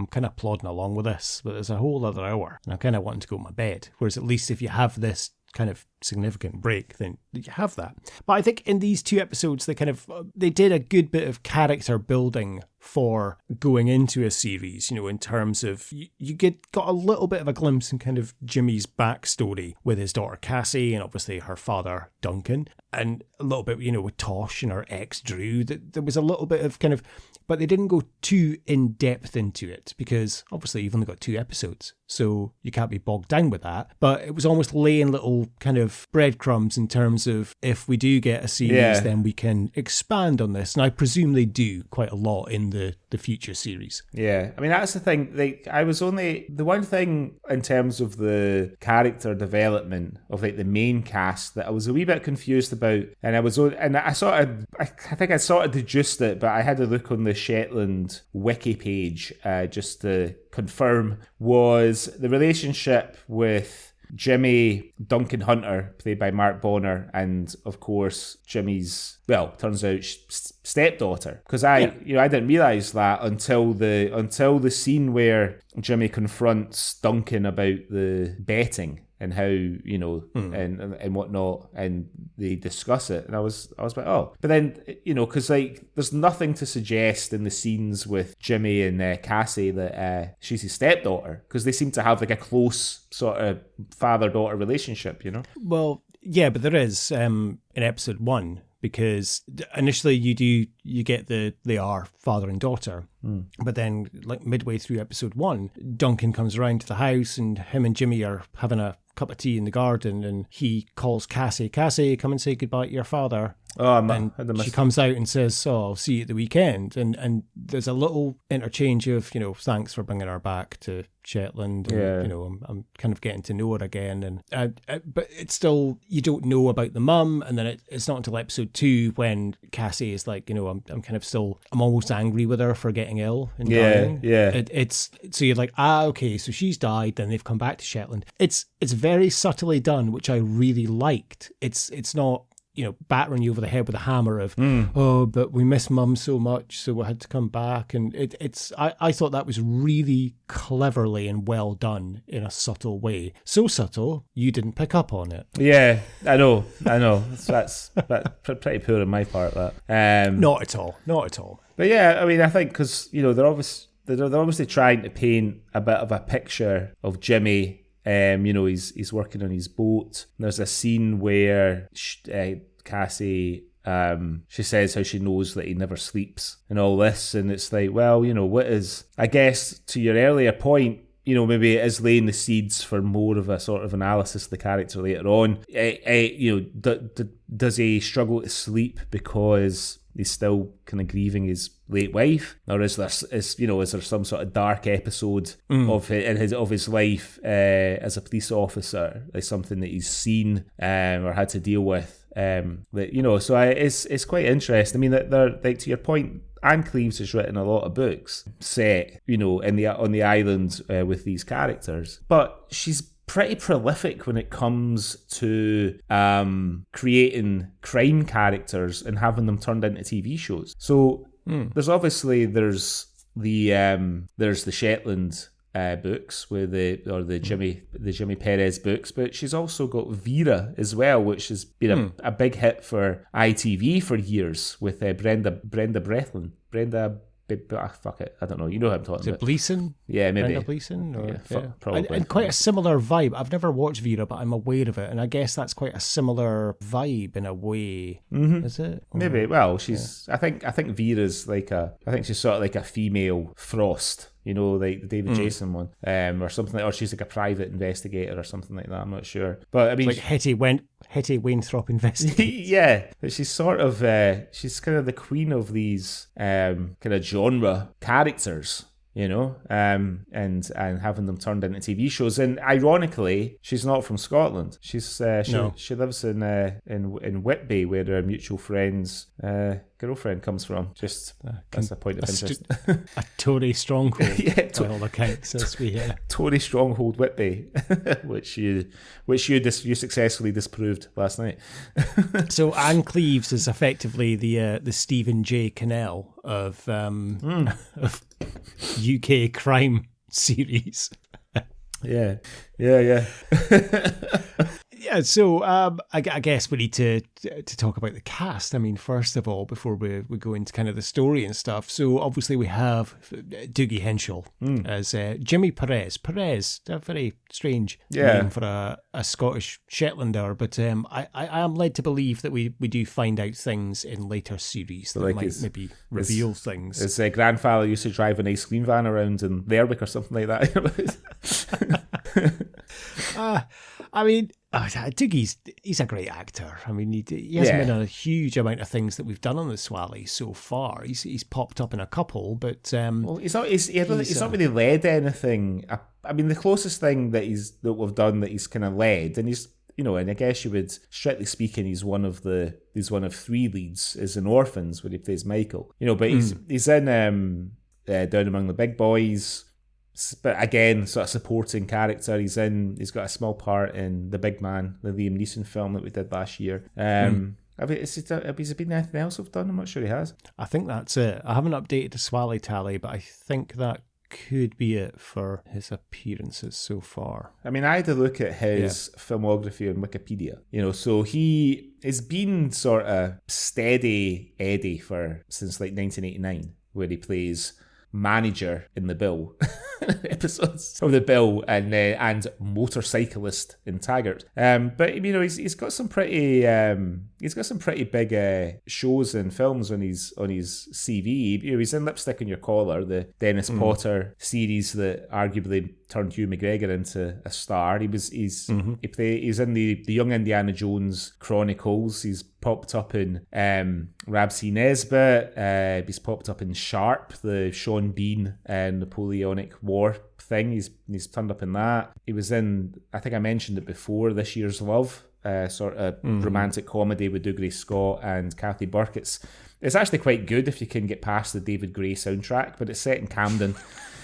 kind of plodding along with this, but there's a whole other hour and I'm kind of wanting to go to my bed. Whereas at least if you have this kind of significant break, then you have that. But I think in these 2 episodes, they did a good bit of character building for going into a series, in terms of you got a little bit of a glimpse in kind of Jimmy's backstory with his daughter Cassie and obviously her father Duncan, and a little bit, with Tosh and her ex Drew. There was a little bit of kind of, but they didn't go too in depth into it because obviously you've only got 2 episodes, so you can't be bogged down with that. But it was almost laying little kind of breadcrumbs in terms of if we do get a series, then we can expand on this. And I presume they do quite a lot in the future series. Yeah, I mean, that's the thing. I was only, the one thing in terms of the character development of the main cast that I was a wee bit confused about, and I think I sort of deduced it, but I had to look on the Shetland wiki page just to confirm, was the relationship with Jimmy Duncan Hunter, played by Mark Bonner, and of course Jimmy's, turns out stepdaughter. Because I didn't realise that until the scene where Jimmy confronts Duncan about the betting and how, and whatnot, and they discuss it, and I was like, oh. But then, because there's nothing to suggest in the scenes with Jimmy and Cassie that she's his stepdaughter, because they seem to have a close sort of father-daughter relationship, Well, yeah, but there is in episode 1, because initially you get they are father and daughter, but then midway through episode 1, Duncan comes around to the house and him and Jimmy are having a cup of tea in the garden, and he calls Cassie, come and say goodbye to your father. Oh, man. And she comes out and says, oh, I'll see you at the weekend. And there's a little interchange of, thanks for bringing her back to Shetland. And, I'm kind of getting to know her again. And but it's still, you don't know about the mum. And then it's not until episode 2 when Cassie is like, I'm kind of still, I'm almost angry with her for getting ill and dying. Yeah. It's so you're like, okay, so she's died. Then they've come back to Shetland. It's very subtly done, which I really liked. It's not, battering you over the head with a hammer of, oh, but we miss mum so much, so we had to come back. And I thought that was really cleverly and well done in a subtle way. So subtle, you didn't pick up on it. Yeah, I know. That's pretty poor on my part, that. Not at all. But yeah, I mean, I think because, they're obvious. they're obviously trying to paint a bit of a picture of Jimmy. He's working on his boat. There's a scene where Cassie, she says how she knows that he never sleeps and all this, and it's like, well, what is, I guess, to your earlier point, maybe it is laying the seeds for more of a sort of analysis of the character later on. Does he struggle to sleep because he's still kind of grieving his late wife, or is there some sort of dark episode of his life as a police officer, like something that he's seen or had to deal with? So it's quite interesting. I mean, they're like, to your point, Anne Cleeves has written a lot of books set, on the island with these characters, but she's pretty prolific when it comes to creating crime characters and having them turned into TV shows. So there's the Shetland books with the Jimmy Perez books, but she's also got Vera as well, which has been a big hit for ITV for years with Brenda Breathlin. Fuck it, I don't know. You know what I'm talking about. Is it Gleeson? Yeah, maybe. Brenda Gleeson? Or, probably. And quite a similar vibe. I've never watched Vera, but I'm aware of it, and I guess that's quite a similar vibe in a way. Mm-hmm. Is it? Maybe. Well, she's. Yeah. I think Vera's I think she's sort of like a female Frost. Like the David Jason one, or something, or she's like a private investigator or something like that. I'm not sure, but I mean, like Hetty Wainthropp investigator. Yeah, but she's sort of she's kind of the queen of these kind of genre characters. And having them turned into TV shows. And ironically, she's not from Scotland. She lives in Whitby, where her mutual friend's girlfriend comes from. Just that's a point of interest. A Tory stronghold. Yeah, by all accounts, as we hear. Tory stronghold Whitby, which you successfully disproved last night. So Anne Cleeves is effectively the Stephen J. Cannell of UK crime series. Yeah. Yeah, so I guess we need to talk about the cast. I mean, first of all, before we go into kind of the story and stuff. So obviously we have Douglas Henshall as Jimmy Perez. Perez, a very strange name for a Scottish Shetlander, but I am led to believe that we do find out things in later series that might maybe reveal things. His grandfather used to drive an ice cream van around in Lerwick or something like that. I mean, Dougie's he's a great actor. I mean, he hasn't been in a huge amount of things that we've done on the Swally so far. He's popped up in a couple, but he's not really led anything. I mean, the closest thing that we've done that he's kind of led, and he's and I guess you would, strictly speaking, he's one of three leads, is in Orphans, where he plays Michael. But he's in Down Among the Big Boys. But again, sort of supporting character. He's got a small part in The Big Man, the Liam Neeson film that we did last year. Has there been anything else I've done? I'm not sure he has. I think that's it. I haven't updated the Swally tally, but I think that could be it for his appearances so far. I mean, I had to look at his filmography on Wikipedia. So he has been sort of steady Eddie since like 1989, where he plays manager in the Bill episodes of the Bill and motorcyclist in Taggart. But he's got some pretty big shows and films on his CV. He's in Lipstick on Your Collar, the Dennis Potter series that arguably turned Hugh McGregor into a star. He's in the Young Indiana Jones Chronicles. He's popped up in Rab C. Nesbitt. He's popped up in Sharp, the Sean Bean and Napoleonic War thing. He's turned up in that. He was in, I think I mentioned it before, This Year's Love, sort of romantic comedy with Dougray Scott and Kathy Burke. It's actually quite good if you can get past the David Gray soundtrack, but it's set in Camden.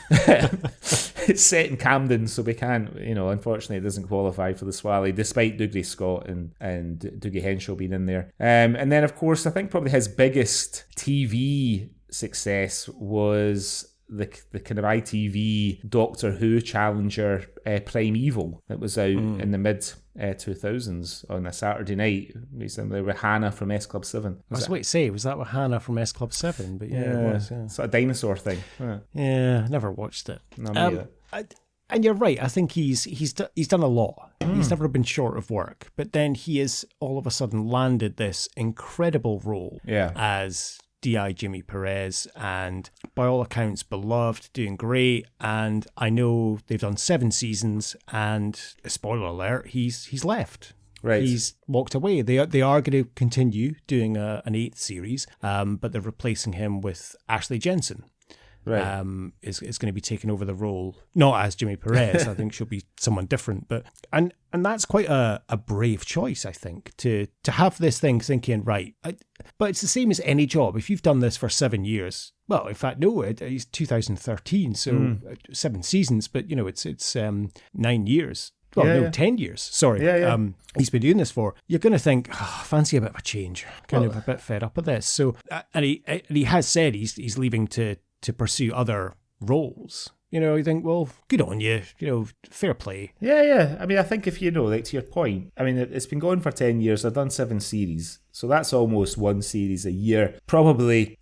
It's set in Camden, so we can't, unfortunately it doesn't qualify for the Swally, despite Dougray Scott and Douglas Henshall being in there. And then, of course, I think probably his biggest TV success was the kind of ITV Doctor Who challenger Primeval that was out in the mid 2000s on a Saturday night recently with Hannah from S Club 7. I was waiting to say, was that with Hannah from S Club 7? But yeah, it was. Yeah. Sort of dinosaur thing. Yeah, never watched it. No, me either. And you're right. I think he's done a lot. He's never been short of work. But then he has all of a sudden landed this incredible role as D.I. Jimmy Perez, and by all accounts beloved, doing great. And I know they've done 7 seasons, and spoiler alert, he's left. Right. He's walked away. They are going to continue doing an 8th series, but they're replacing him with Ashley Jensen. Right. Is going to be taking over the role, not as Jimmy Perez. I think she'll be someone different, but and that's quite a brave choice, I think, to have this thing thinking right. But it's the same as any job. If you've done this for 7 years, well, in fact, no, it's 2013, so 7 seasons, but it's 9 years. Well, 10 years. Sorry. He's been doing this for. You're going to think, fancy a bit of a change. Kind of a bit fed up with this. So, and he has said he's leaving to pursue other roles. You think, well, good on you. Fair play. Yeah. I mean, I think if like to your point, I mean, it's been going for 10 years. I've done 7 series. So that's almost 1 series a year. It probably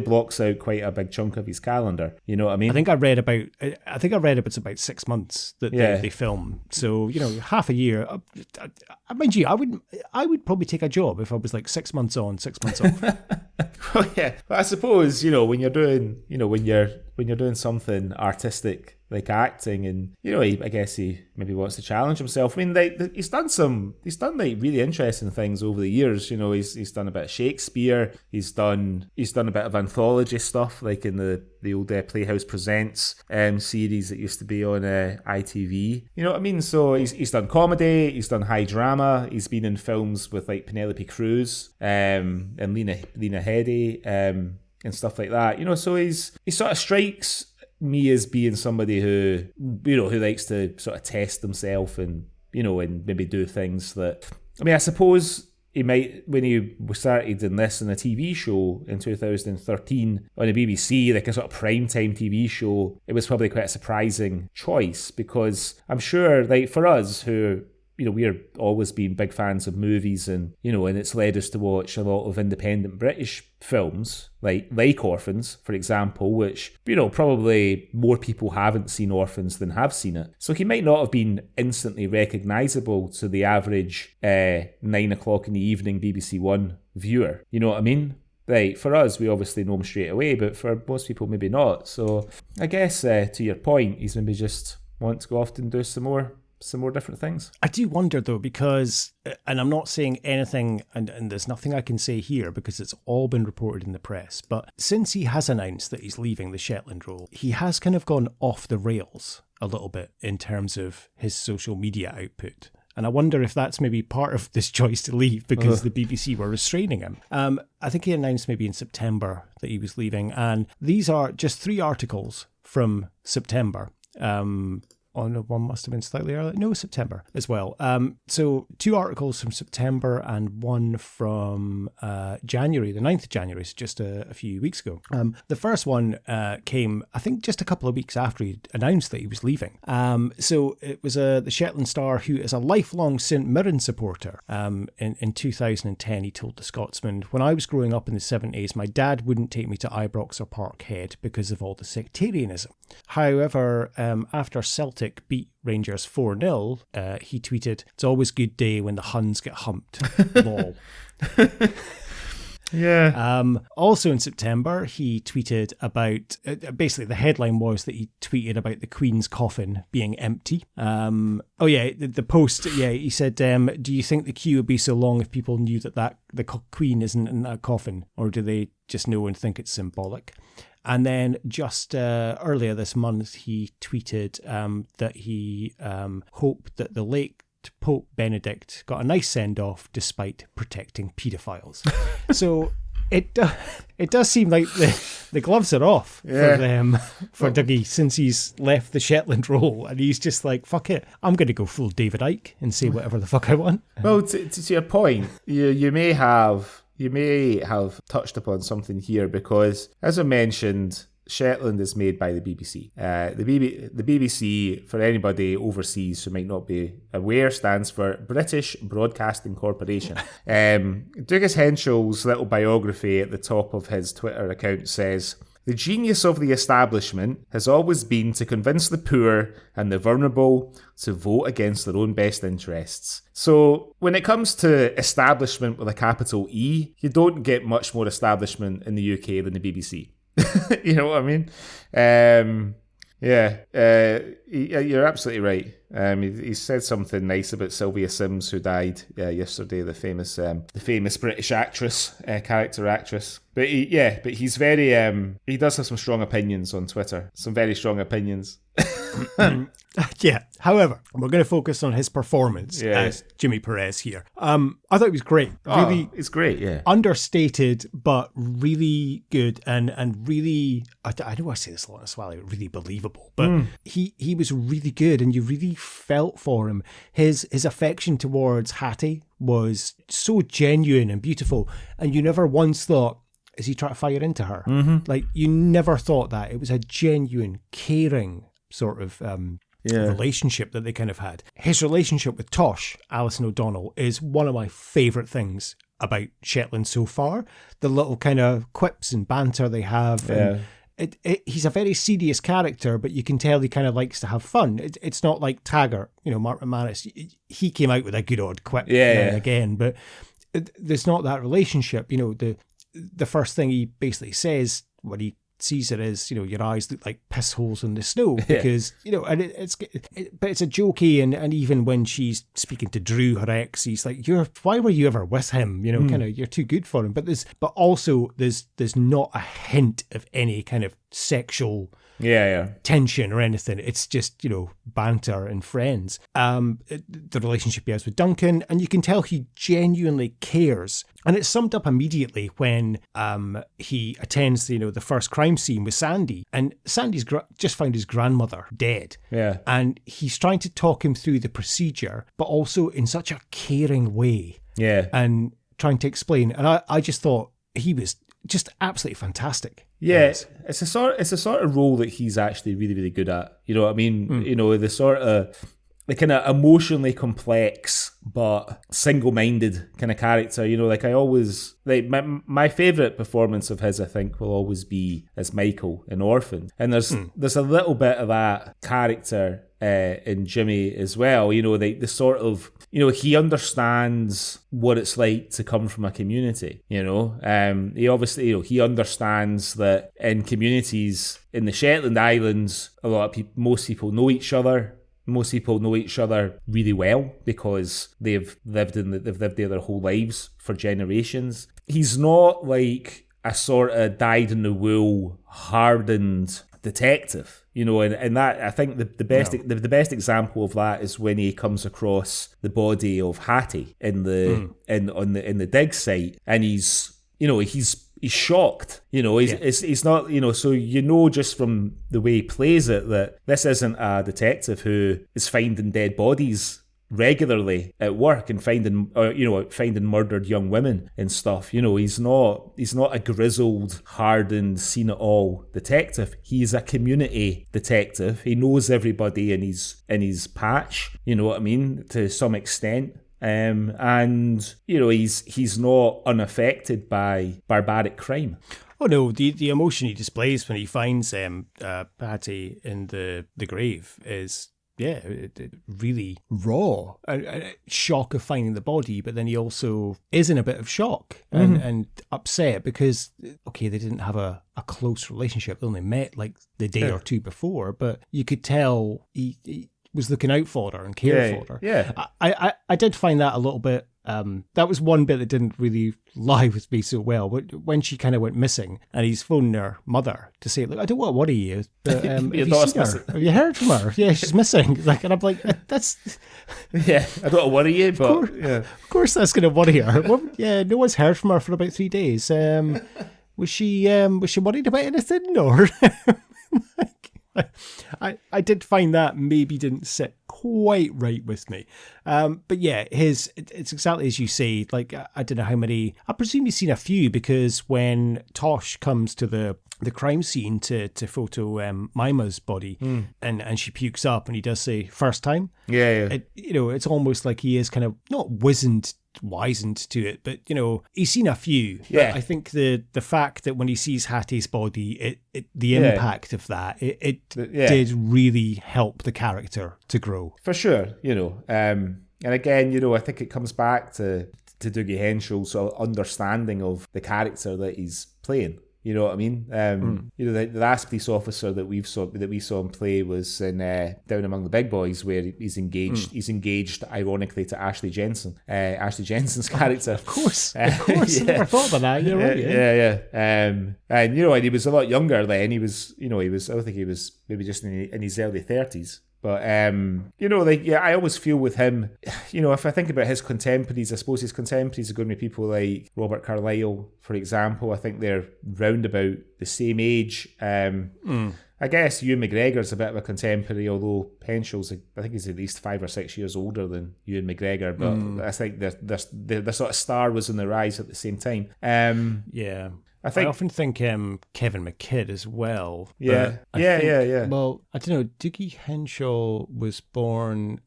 blocks out quite a big chunk of his calendar. You know what I mean? I think I read it's about 6 months that they film. So, half a year. Mind you, I would probably take a job if I was like 6 months on, 6 months off. Well, yeah. But I suppose, when you're doing something artistic like acting, and I guess he maybe wants to challenge himself. I mean, he's done really interesting things over the years. He's done a bit of Shakespeare. He's done a bit of anthology stuff, like in the old Playhouse Presents series that used to be on ITV. You know what I mean? So he's done comedy. He's done high drama. He's been in films with like Penelope Cruz and Lena Headey and stuff like that. So he sort of strikes me as being somebody who likes to sort of test himself and maybe do things that, I mean, I suppose he might, when he started in this in a TV show in 2013 on the BBC, like a sort of primetime TV show, it was probably quite a surprising choice, because I'm sure, like, for us who we're always been big fans of movies, and and it's led us to watch a lot of independent British films like Orphans, for example, which probably more people haven't seen Orphans than have seen it. So he might not have been instantly recognisable to the average 9 o'clock in the evening BBC One viewer. You know what I mean? Right, for us, we obviously know him straight away, but for most people, maybe not. So I guess to your point, he's maybe just want to go off and do some more different things. I do wonder though, because, and I'm not saying anything, and there's nothing I can say here because it's all been reported in the press, but since he has announced that he's leaving the Shetland role, he has kind of gone off the rails a little bit in terms of his social media output. And I wonder if that's maybe part of this choice to leave because the BBC were restraining him. I think he announced maybe in September that he was leaving, and these are just 3 articles from September. One must have been slightly earlier. No, September as well. So 2 articles from September and 1 from January, the 9th of January, so just a few weeks ago. The first one came, I think, just a couple of weeks after he announced that he was leaving. So it was the Shetland star, who is a lifelong St Mirren supporter. In 2010, he told the Scotsman, "When I was growing up in the 70s, my dad wouldn't take me to Ibrox or Parkhead because of all the sectarianism. However, after Celtic beat Rangers 4-0, he tweeted, 'It's always a good day when the Huns get humped.' Lol." Yeah. Also in September, he tweeted about, basically the headline was that he tweeted about the Queen's coffin being empty. The post, he said, "Do you think the queue would be so long if people knew that the Queen isn't in that coffin? Or do they just know and think it's symbolic?" And then just earlier this month, he tweeted that he hoped that the late Pope Benedict got a nice send-off despite protecting paedophiles. So it does seem like the gloves are off for Dougie since he's left the Shetland role, and he's just like, fuck it, I'm going to go full David Icke and say whatever the fuck I want. Well, to your point, you may have touched upon something here, because, as I mentioned, Shetland is made by the BBC. The BBC, for anybody overseas who might not be aware, stands for British Broadcasting Corporation. Douglas Henshall's little biography at the top of his Twitter account says, "The genius of the establishment has always been to convince the poor and the vulnerable to vote against their own best interests." So when it comes to establishment with a capital E, you don't get much more establishment in the UK than the BBC. You know what I mean? You're absolutely right. He said something nice about Sylvia Sims, who died yesterday, the famous British actress, character actress. But he's very he does have some strong opinions on Twitter. Some very strong opinions. Yeah. However, we're going to focus on his performance as Jimmy Perez here. I thought it was great. Really, it's great. Yeah, understated, but really good and really. I know I say this a lot in Swally, really believable. But he was really good, and you really felt for him. His affection towards Hattie was so genuine and beautiful, and you never once thought, is he trying to fire into her? Like, you never thought that. It was a genuine, caring sort of relationship that they kind of had. His relationship with Tosh, Alison O'Donnell, is one of my favourite things about Shetland so far. The little kind of quips and banter they have. Yeah. And he's a very serious character, but you can tell he kind of likes to have fun. It's not like Taggart, Martin Manis. He came out with a good odd quip now and again, but there's not that relationship. The first thing he basically says when he sees it is, your eyes look like piss holes in the snow, because, and but it's a jokey, and even when she's speaking to Drew, her ex, he's like, why were you ever with him? Kind of, you're too good for him. But also there's not a hint of any kind of sexual tension or anything. It's just, banter and friends. The relationship he has with Duncan, and you can tell he genuinely cares. And it's summed up immediately when he attends, the first crime scene with Sandy. And Sandy's just found his grandmother dead. Yeah. And he's trying to talk him through the procedure, but also in such a caring way. Yeah. And trying to explain. And I just thought he was just absolutely fantastic. Yeah, it's a sort of role that he's actually really, really good at. You know what I mean? The kind of emotionally complex but single-minded kind of character. I always my favourite performance of his, I think, will always be as Michael in Orphan. And there's a little bit of that character in Jimmy as well. The sort of, he understands what it's like to come from a community. He obviously, he understands that in communities in the Shetland Islands, most people know each other. Most people know each other really well because they've lived there their whole lives for generations. He's not like a sort of dyed-in-the-wool, hardened detective, and that, I think the best example of that is when he comes across the body of Hattie in the dig site, and he's shocked. He's not, so just from the way he plays it that this isn't a detective who is finding dead bodies regularly at work and finding murdered young women and stuff. He's not a grizzled, hardened, seen it all detective. He's a community detective. He knows everybody in his patch, you know what I mean, to some extent. And he's not unaffected by barbaric crime. Oh no, the emotion he displays when he finds Patty in the grave is really raw. A shock of finding the body, but then he also is in a bit of shock and upset because they didn't have a close relationship. They only met like the day or two before, but you could tell he was looking out for her and caring for her. Yeah. I did find that a little bit, that was one bit that didn't really lie with me so well. But when she kind of went missing and he's phoning her mother to say, look, I don't want to worry you, but have you seen her? Have you heard from her? Yeah, she's missing. And I'm like, that's... Yeah, I don't want to worry you, but... Of course that's going to worry her. Well, yeah, no one's heard from her for about 3 days. Was she worried about anything? Or... I did find that maybe didn't sit quite right with me. But yeah, it's exactly as you say. Like, I don't know how many, I presume you've seen a few, because when Tosh comes to the the crime scene to photo Mima's body, and she pukes up, and he does say first time. Yeah. It's almost like he is kind of not wizened to it, but he's seen a few. Yeah. But I think the fact that when he sees Hattie's body, the impact of that, it did really help the character to grow. For sure, and again, I think it comes back to Dougie Henshall's sort of understanding of the character that he's playing. You know what I mean? The last police officer that we saw him play was in Down Among the Big Boys, where he's engaged. He's engaged, ironically, to Ashley Jensen. Ashley Jensen's character, of course. I never thought about that. You're right. Yeah. And he was a lot younger then. He was. I don't think he was maybe just in his early 30s. But, I always feel with him, if I think about his contemporaries, I suppose his contemporaries are going to be people like Robert Carlyle, for example. I think they're round about the same age. I guess Ewan McGregor's a bit of a contemporary, although Henshall's, I think he's at least 5 or 6 years older than Ewan McGregor. But I think the sort of star was on the rise at the same time. Yeah. I often think Kevin McKidd as well. Yeah. Well, I don't know. Dougie Henshall was born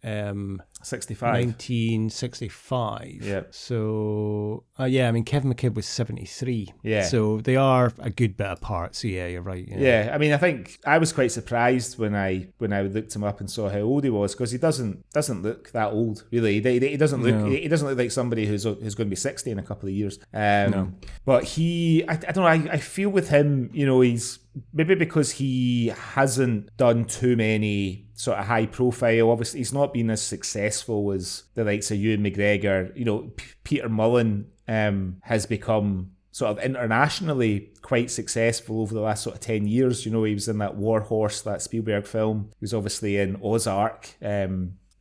65. 1965. Yeah. So, Kevin McKidd was 73. Yeah. So they are a good bit apart. So yeah, you're right. Yeah. I think I was quite surprised when I looked him up and saw how old he was, because he doesn't look that old, really. He doesn't look like somebody who's going to be 60 in a couple of years. No. But I don't know. I feel with him, he's maybe because he hasn't done too many sort of high profile. Obviously, he's not been as successful as the likes of Ewan McGregor. Peter Mullen has become sort of internationally quite successful over the last sort of 10 years. He was in that War Horse, that Spielberg film. He was obviously in Ozark.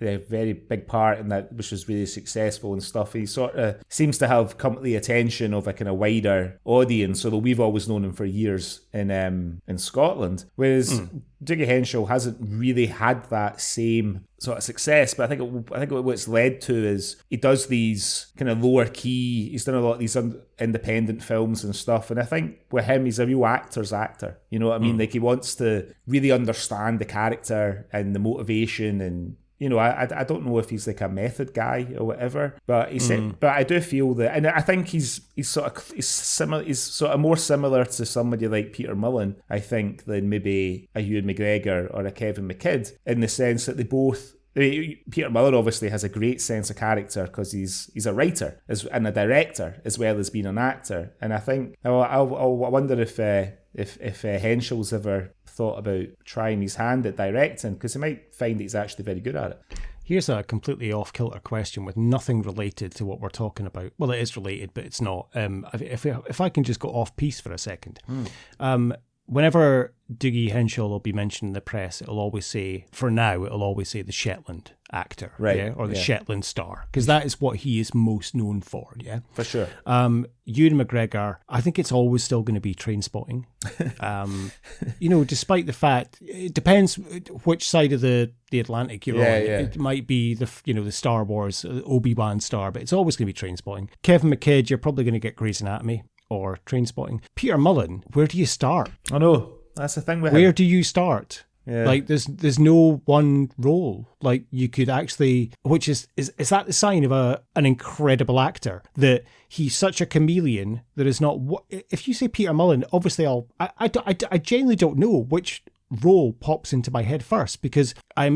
A very big part in that, which was really successful and stuff. He sort of seems to have come to the attention of a kind of wider audience, although we've always known him for years in Scotland. Whereas Dougie Henshall hasn't really had that same sort of success. But I think what it's led to is he does these kind of lower key. He's done a lot of these independent films and stuff. And I think with him, he's a real actor's actor. You know what I mean? Like, he wants to really understand the character and the motivation and. I don't know if he's like a method guy or whatever, but he said. But I do feel that, and I think he's sort of more similar to somebody like Peter Mullen, I think, than maybe a Ewan McGregor or a Kevin McKidd, in the sense that they both. Peter Mullen obviously has a great sense of character because he's a writer and a director as well as being an actor, and I think I wonder if Henshall's ever thought about trying his hand at directing, because he might find that he's actually very good at it. Here's a completely off-kilter question with nothing related to what we're talking about. Well, it is related, but it's not. If I can just go off-piece for a second. Whenever Dougie Henshall will be mentioned in the press, it'll always say the Shetland actor, right? Yeah? Or the Shetland star, because that is what he is most known for, yeah? For sure. Ewan McGregor, I think it's always still going to be Trainspotting. Despite the fact, it depends which side of the Atlantic you're on. Yeah. It might be the Star Wars, Obi-Wan star, but it's always going to be Trainspotting. Kevin McKidd, you're probably going to get Grey's Anatomy or Trainspotting. Peter Mullen, where do you start? I know, that's the thing with him. Where do you start? Yeah. Like, there's no one role. Like, you could actually, which is that the sign of an incredible actor, that he's such a chameleon that is not. If you say Peter Mullen, obviously I genuinely don't know which role pops into my head first, because I'm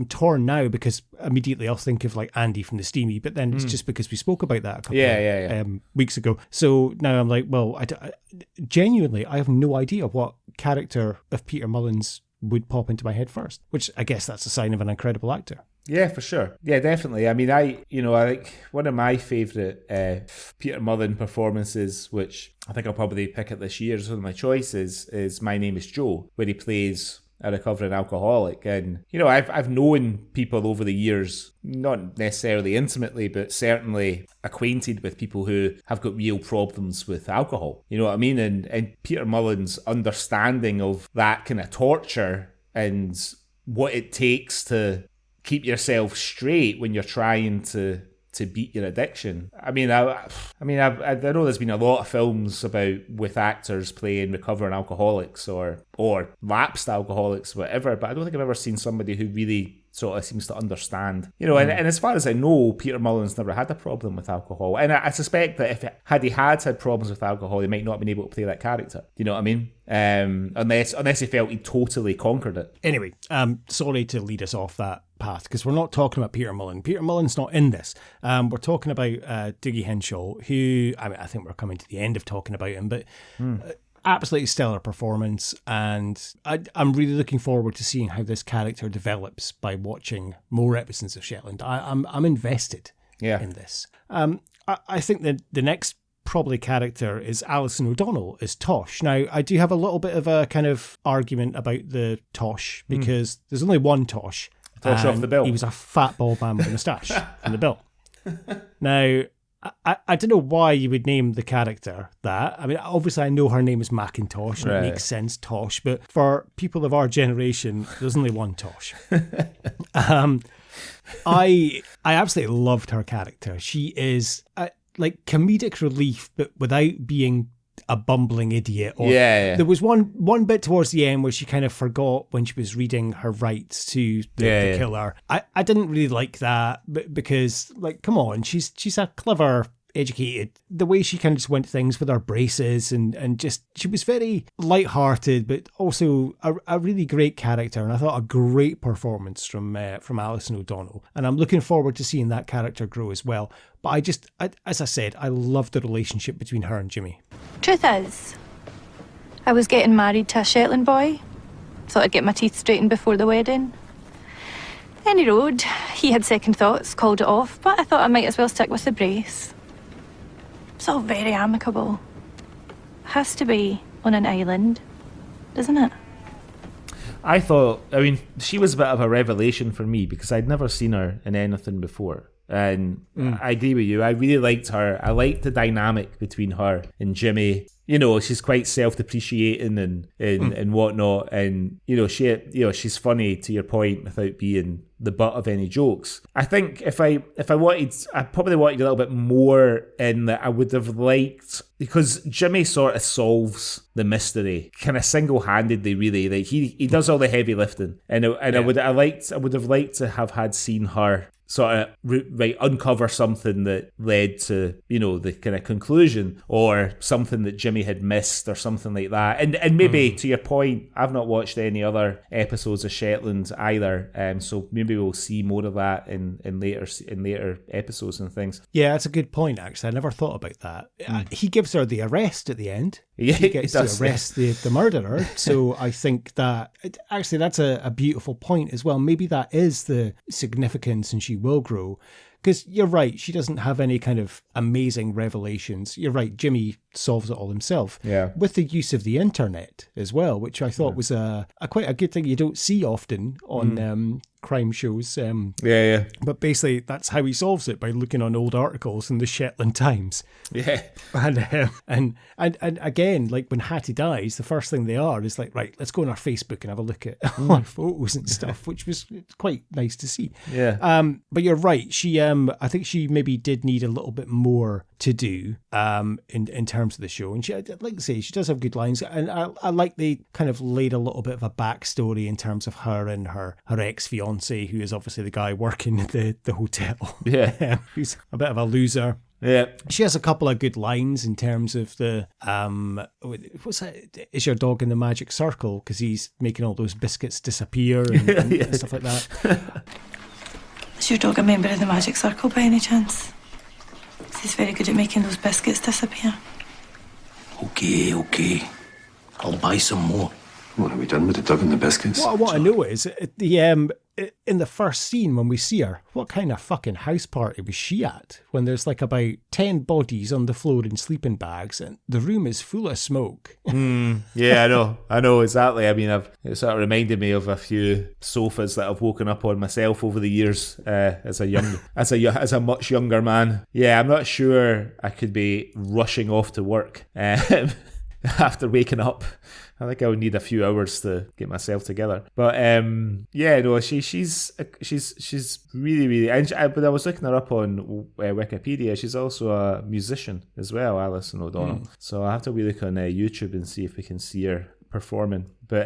torn now, because immediately I'll think of like Andy from the Steamy, but then it's just because we spoke about that a couple of weeks ago. So now I'm like, well, genuinely I have no idea what character of Peter Mullen's would pop into my head first, which I guess that's a sign of an incredible actor. Yeah, for sure. Yeah, definitely. I mean, I think one of my favourite Peter Mullen performances, which I think I'll probably pick up this year as one of my choices, is My Name is Joe, where he plays a recovering alcoholic. And, I've known people over the years, not necessarily intimately, but certainly acquainted with people who have got real problems with alcohol. You know what I mean? And Peter Mullen's understanding of that kind of torture and what it takes to keep yourself straight when you're trying to to beat your addiction. I know there's been a lot of films about with actors playing recovering alcoholics or lapsed alcoholics, whatever, but I don't think I've ever seen somebody who really sort of seems to understand, and as far as I know, Peter Mullen's never had a problem with alcohol, and I suspect that had he had problems with alcohol, he might not have been able to play that character. You know what I mean? Unless he felt he totally conquered it. Anyway, sorry to lead us off that path, because we're not talking about Peter Mullen. Peter Mullen's not in this. We're talking about Douglas Henshall, who, I think we're coming to the end of talking about him, but absolutely stellar performance, and I'm really looking forward to seeing how this character develops by watching more episodes of Shetland. I'm invested in this. I think that the next probably character is Alison O'Donnell as Tosh. Now, I do have a little bit of a kind of argument about the Tosh, because there's only one Tosh. Tosh off the bill. He was a fat bald man with a moustache in the bill. Now, I don't know why you would name the character that. I mean, obviously I know her name is Macintosh, and it makes sense, Tosh, but for people of our generation, there's only one Tosh. I absolutely loved her character. She is like comedic relief, but without being a bumbling idiot. There was one bit towards the end where she kind of forgot when she was reading her rights to the killer. I didn't really like that, because, like, come on, she's a clever, educated. The way she kind of just went things with her braces and just, she was very light-hearted, but also a really great character, and I thought a great performance from Alison O'Donnell, and I'm looking forward to seeing that character grow as well. But as I said, I love the relationship between her and Jimmy. Truth is, I was getting married to a Shetland boy. Thought I'd get my teeth straightened before the wedding. Any road, he had second thoughts, called it off, but I thought I might as well stick with the brace. It's all very amicable. Has to be on an island, doesn't it? I mean, she was a bit of a revelation for me, because I'd never seen her in anything before. And I agree with you. I really liked her. I liked the dynamic between her and Jimmy. She's quite self-depreciating and whatnot, and she's funny, to your point, without being the butt of any jokes. I think if I probably wanted a little bit more in that. I would have liked, because Jimmy sort of solves the mystery kind of single-handedly, really. Like he does all the heavy lifting, and I would have liked to have had seen her sort of uncover something that led to the kind of conclusion, or something that Jimmy had missed, or something like that. And maybe to your point, I've not watched any other episodes of Shetland either, so maybe we'll see more of that in later episodes and things. Yeah, that's a good point, actually. I never thought about that. He gives her the arrest at the end. Yeah, he gets to arrest the murderer. So I think that actually that's a beautiful point as well. Maybe that is the significance, and she will grow. Because you're right, she doesn't have any kind of amazing revelations. You're right, Jimmy solves it all himself. Yeah. With the use of the internet as well, which I thought was quite a good thing you don't see often on crime shows. But basically, that's how he solves it, by looking on old articles in the Shetland Times. Yeah. And again, like when Hattie dies, the first thing they are is like, right, let's go on our Facebook and have a look at all our photos and stuff, which was quite nice to see. Yeah. But you're right. She, I think she maybe did need a little bit more to do in terms of the show. And she, like I say, she does have good lines. And I like they kind of laid a little bit of a backstory in terms of her and her ex-fiance, who is obviously the guy working at the hotel. Yeah. Who's a bit of a loser. Yeah. She has a couple of good lines in terms of the, what's that? Is your dog in the magic circle? Because he's making all those biscuits disappear and stuff like that. Is your dog a member of the magic circle by any chance? He's very good at making those biscuits disappear. Okay. I'll buy some more. What, are we done with the dog and the biscuits? What I want to know is, in the first scene when we see her, what kind of fucking house party was she at? When there's like about 10 bodies on the floor in sleeping bags and the room is full of smoke. Yeah, I know exactly. I mean, it sort of reminded me of a few sofas that I've woken up on myself over the years as a much younger man. Yeah, I'm not sure I could be rushing off to work after waking up I think I would need a few hours to get myself together. But she's really, really. But I was looking her up on Wikipedia. She's also a musician as well, Alison O'Donnell. So I have to look on YouTube and see if we can see her performing. But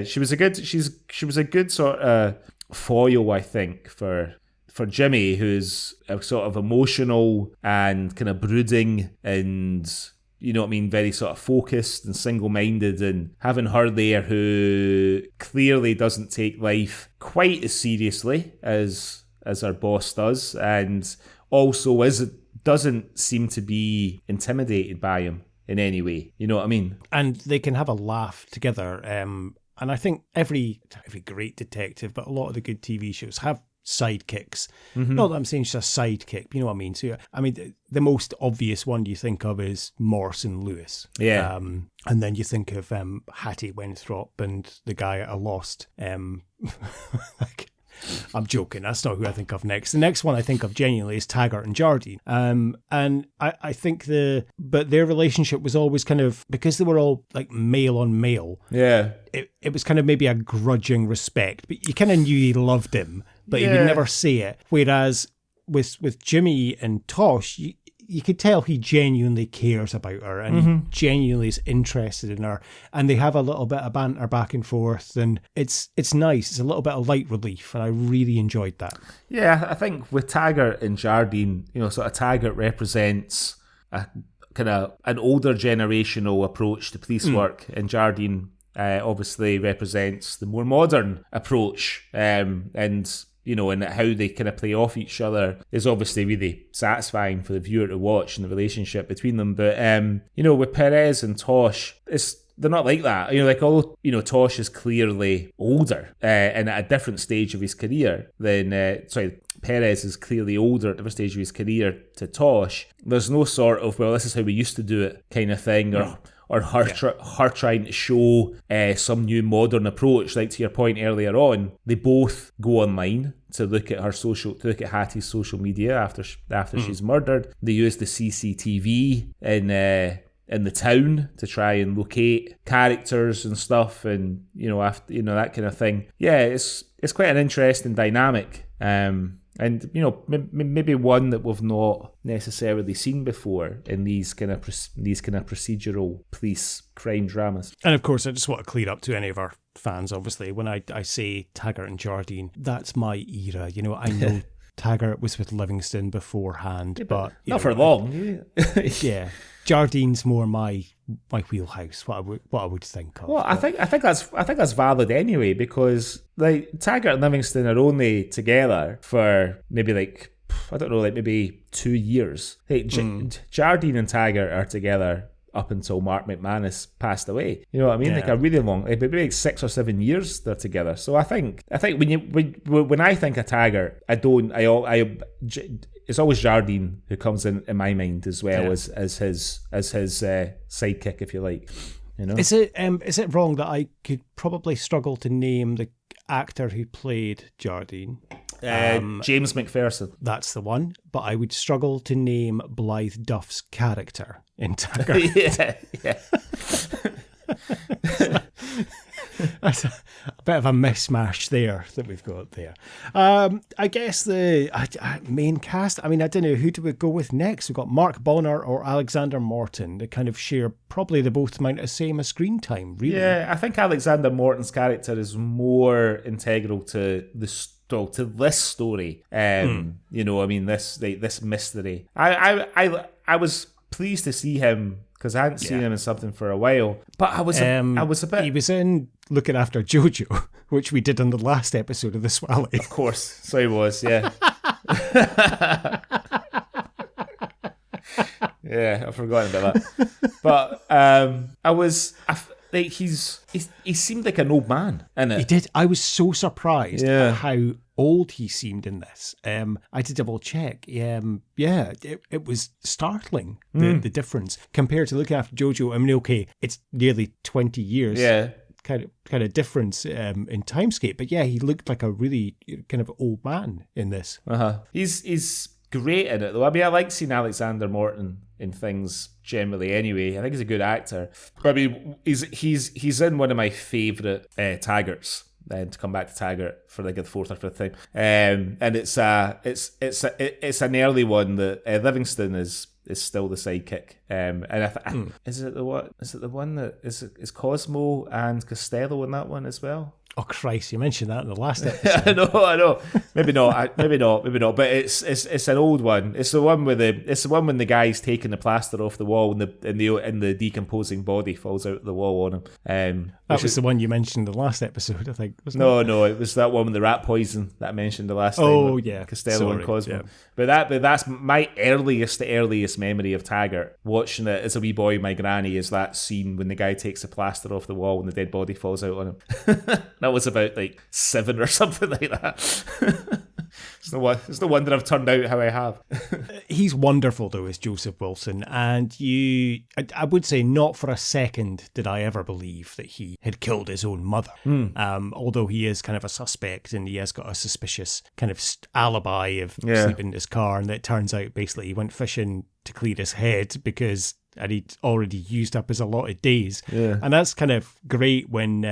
she was a good sort of foil, I think, for Jimmy, who's a sort of emotional and kind of brooding and, you know what I mean, very sort of focused and single-minded, and having her there who clearly doesn't take life quite as seriously as our boss does, and also doesn't seem to be intimidated by him in any way. You know what I mean? And they can have a laugh together. And I think every great detective, but a lot of the good TV shows have sidekicks. Not that I'm saying she's a sidekick, you know what I mean? So, I mean, the most obvious one you think of is Morse and Lewis. Yeah. And then you think of Hattie Winthrop and the guy at a Lost. I'm joking. That's not who I think of next. The next one I think of genuinely is Taggart and Jardine. And I think but their relationship was always kind of, because they were all like male on male. Yeah. It was kind of maybe a grudging respect, but you kind of knew he loved him, but he would never say it. Whereas with Jimmy and Tosh, you could tell he genuinely cares about her and genuinely is interested in her, and they have a little bit of banter back and forth, and it's nice. It's a little bit of light relief, and I really enjoyed that. Yeah, I think with Taggart and Jardine, you know, sort of Taggart represents a kind of an older generational approach to police work, and Jardine obviously represents the more modern approach, and you know, and how they kind of play off each other is obviously really satisfying for the viewer to watch, and the relationship between them. But, you know, with Perez and Tosh, they're not like that. You know, like, although, you know, Tosh is clearly older and at a different stage of his career than, Perez is clearly older at a different stage of his career to Tosh. There's no sort of, well, this is how we used to do it kind of thing, or her trying to show some new modern approach. Like, to your point earlier on, they both go online to look at Hattie's social media after she's murdered. They use the CCTV in the town to try and locate characters and stuff, and that kind of thing. Yeah, it's quite an interesting dynamic. And, you know, maybe one that we've not necessarily seen before in these kind of procedural police crime dramas. And of course, I just want to clear up to any of our fans, obviously, when I say Taggart and Jardine, that's my era. You know, I know Taggart was with Livingston beforehand, but not for long. Yeah, Jardine's more my wheelhouse. What I would think of. Well, I think that's valid anyway, because like Taggart and Livingston are only together for maybe maybe 2 years. Like Jardine and Taggart are together up until Mark McManus passed away. You know what I mean? Yeah. Like a really long, maybe like 6 or 7 years they're together. So I think when I think of Taggart, it's always Jardine who comes in my mind as well, as his sidekick, if you like. You know? Is it wrong that I could probably struggle to name the actor who played Jardine? James McPherson. That's the one. But I would struggle to name Blythe Duff's character in Taggart. yeah. That's a bit of a mismatch there that we've got there. I guess the main cast, I mean, I don't know, who do we go with next? We've got Mark Bonnar or Alexander Morton. They kind of share probably the both amount of same screen time, really. Yeah, I think Alexander Morton's character is more integral to this story. You know, I mean, this mystery. I was pleased to see him, because I hadn't seen him in something for a while. But I was a bit... He was in Looking After Jojo, which we did on the last episode of the Swally. Of course. So he was, yeah. Yeah, I've forgotten about that. But he seemed like an old man in it. He did. I was so surprised at how old he seemed in this. I had to double check. It was startling, the difference compared to Looking After Jojo. I mean, okay, it's nearly 20 years. Yeah. Kind of difference in timescape, but yeah, he looked like a really kind of old man in this. He's great in it, though. I mean, I like seeing Alexander Morton in things generally anyway. I think he's a good actor. But I mean, he's in one of my favourite Taggarts. To come back to Taggart for like the fourth or fifth time, and it's an early one that Livingston is still the sidekick, and is it the one that is Cosmo and Costello in that one as well? Oh Christ! You mentioned that in the last episode. I know. Maybe not. But it's an old one. It's the one when the guy's taking the plaster off the wall and the decomposing body falls out of the wall on him. That was the one you mentioned in the last episode, I think. Wasn't No, it? no, it was that one with the rat poison that I mentioned the last time. Oh yeah, Costello and Cosmo. Yeah. But that's my earliest memory of Taggart. Watching it as a wee boy, my granny, is that scene when the guy takes the plaster off the wall and the dead body falls out on him. That was about like 7 or something like that. It's no wonder I've turned out how I have. He's wonderful though as Joseph Wilson, and I would say not for a second did I ever believe that he had killed his own mother. Although he is kind of a suspect and he has got a suspicious kind of alibi of sleeping in his car, and it turns out basically he went fishing to clear his head and he'd already used up his allotted days. Yeah. And that's kind of great when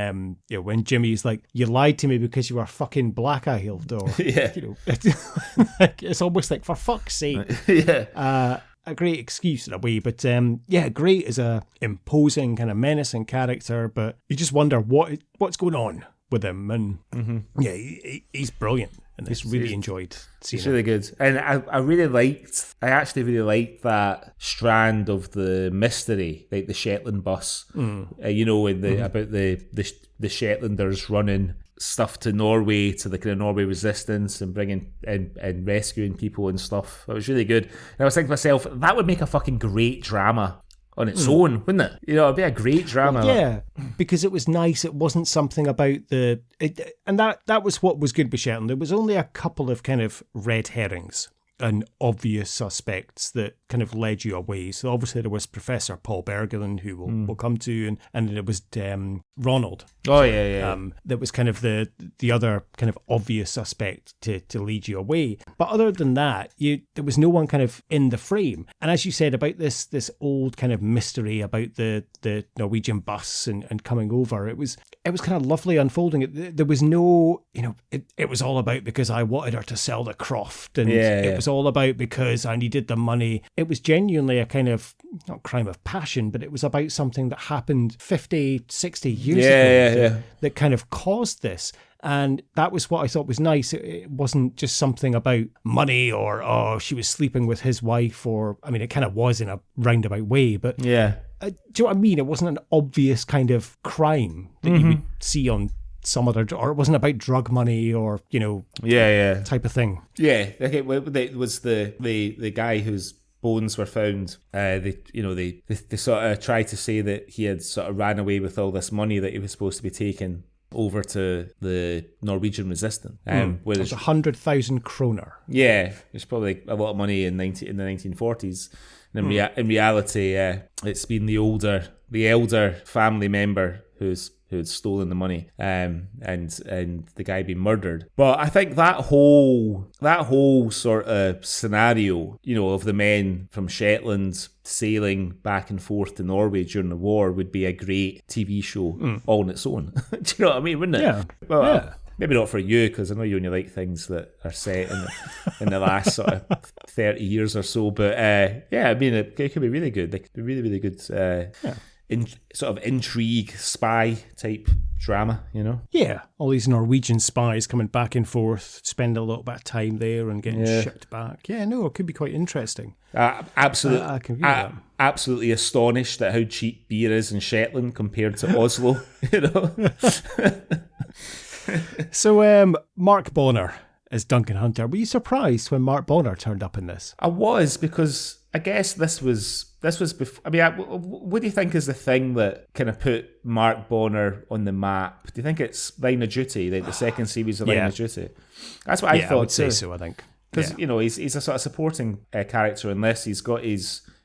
when Jimmy's like, you lied to me because you were fucking black-eyed, or it's almost like, for fuck's sake. A great excuse in a way, but great as a imposing kind of menacing character, but you just wonder what's going on with him, and he's brilliant. And I really enjoyed seeing it. It's really good. And I actually really liked that strand of the mystery, like the Shetland bus, about the Shetlanders running stuff to Norway, to the kind of Norway resistance, and bringing and rescuing people and stuff. It was really good. And I was thinking to myself, that would make a fucking great drama on its own, wouldn't it? It'd be a great drama. Well, yeah, because it was nice. It wasn't something about and that was what was good with Shetland. There was only a couple of kind of red herrings and obvious suspects that kind of led you away. So obviously there was Professor Paul Bergelin, who we'll come to, and there was Ronald. Oh yeah. That was kind of the other kind of obvious suspect to lead you away. But other than that, there was no one kind of in the frame. And as you said about this old kind of mystery about the Norwegian bus and coming over, it was kind of lovely unfolding. There was no, it was all about because I wanted her to sell the croft, and it was all about because I needed the money. It was genuinely a kind of, not crime of passion, but it was about something that happened 50, 60 years ago that kind of caused this. And that was what I thought was nice. It wasn't just something about money or, she was sleeping with his wife, it kind of was in a roundabout way, but do you know what I mean? It wasn't an obvious kind of crime that you would see on some other, or it wasn't about drug money or, type of thing. Yeah, okay, it was the guy whose bones were found. They sort of tried to say that he had sort of ran away with all this money that he was supposed to be taking over to the Norwegian resistance. It was 100,000 kroner. Yeah, it's probably a lot of money in the 1940s. And in reality, it's been the elder family member who had stolen the money, and the guy being murdered. But I think that whole sort of scenario, of the men from Shetland sailing back and forth to Norway during the war would be a great TV show all on its own. Do you know what I mean? Wouldn't it? Yeah. Well, yeah. Maybe not for you, because I know you only like things that are set in the last sort of 30 years or so. But it could be really good. It could be really, really good. Sort of intrigue, spy type drama, Yeah, all these Norwegian spies coming back and forth, spend a little bit of time there and getting shipped back. Yeah, no, it could be quite interesting. Absolutely, I can agree with that. Absolutely astonished at how cheap beer is in Shetland compared to Oslo. So, Mark Bonnar as Duncan Hunter. Were you surprised when Mark Bonnar turned up in this? I was, because I guess this was before. I mean, what do you think is the thing that kind of put Mark Bonnar on the map? Do you think it's Line of Duty, like the second series of Line of Duty? That's what I thought. I would say too. so. I think because he's a sort of supporting character in this.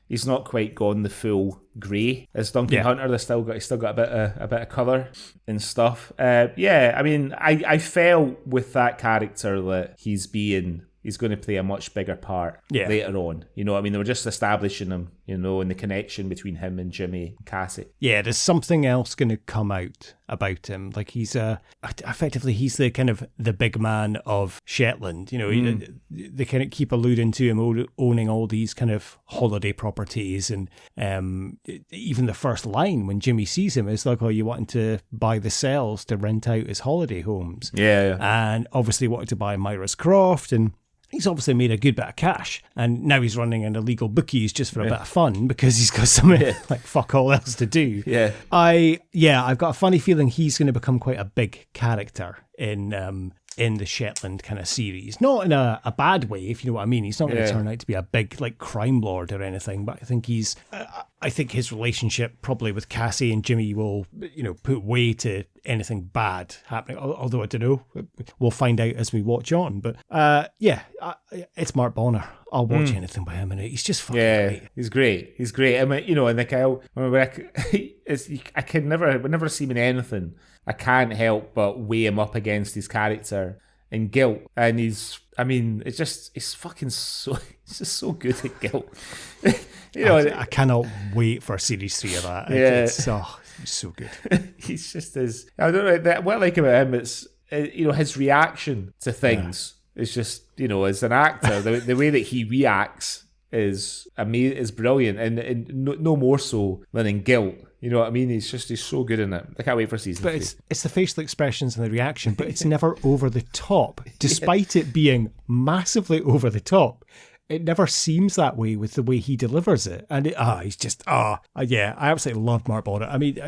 He's not quite gone the full grey as Duncan Hunter. He's still got a bit of colour and stuff. I mean, I felt with that character that he's going to play a much bigger part later on. I mean, they were just establishing him you know, and the connection between him and Jimmy and Cassie. Yeah, there's something else going to come out about him. Like he's effectively he's the kind of the big man of Shetland. You know, they kind of keep alluding to him owning all these kind of holiday properties, and even the first line when Jimmy sees him is like, "Oh, you wanting to buy the cells to rent out his holiday homes?" Yeah. And obviously wanted to buy Myra's Croft, and he's obviously made a good bit of cash, and now he's running an illegal bookies just for a bit of fun because he's got something like fuck all else to do. Yeah. I've got a funny feeling he's going to become quite a big character in the Shetland kind of series. Not in a bad way, if you know what I mean. He's not going to turn out to be a big like crime lord or anything, but I think I think his relationship probably with Cassie and Jimmy will, you know, put way to anything bad happening. Although I don't know, we'll find out as we watch on. But it's Mark Bonner. I'll watch anything by him, and he's just fucking great. He's great. He's great. I mean, you know, and like I can never see him in anything. I can't help but weigh him up against his character in Guilt, and he's just so good at Guilt. You know, I cannot wait for series 3 of that. It's so good. He's just I don't know what I like about him. It's you know, his reaction to things is just, you know, as an actor, the way that he reacts is brilliant, and no more so than in Guilt. You know what I mean? He's so good in it. I can't wait for season 3. But it's the facial expressions and the reaction, but it's never over the top. Despite it being massively over the top, it never seems that way with the way he delivers it. And he's just, I absolutely love Mark Bonner. I mean,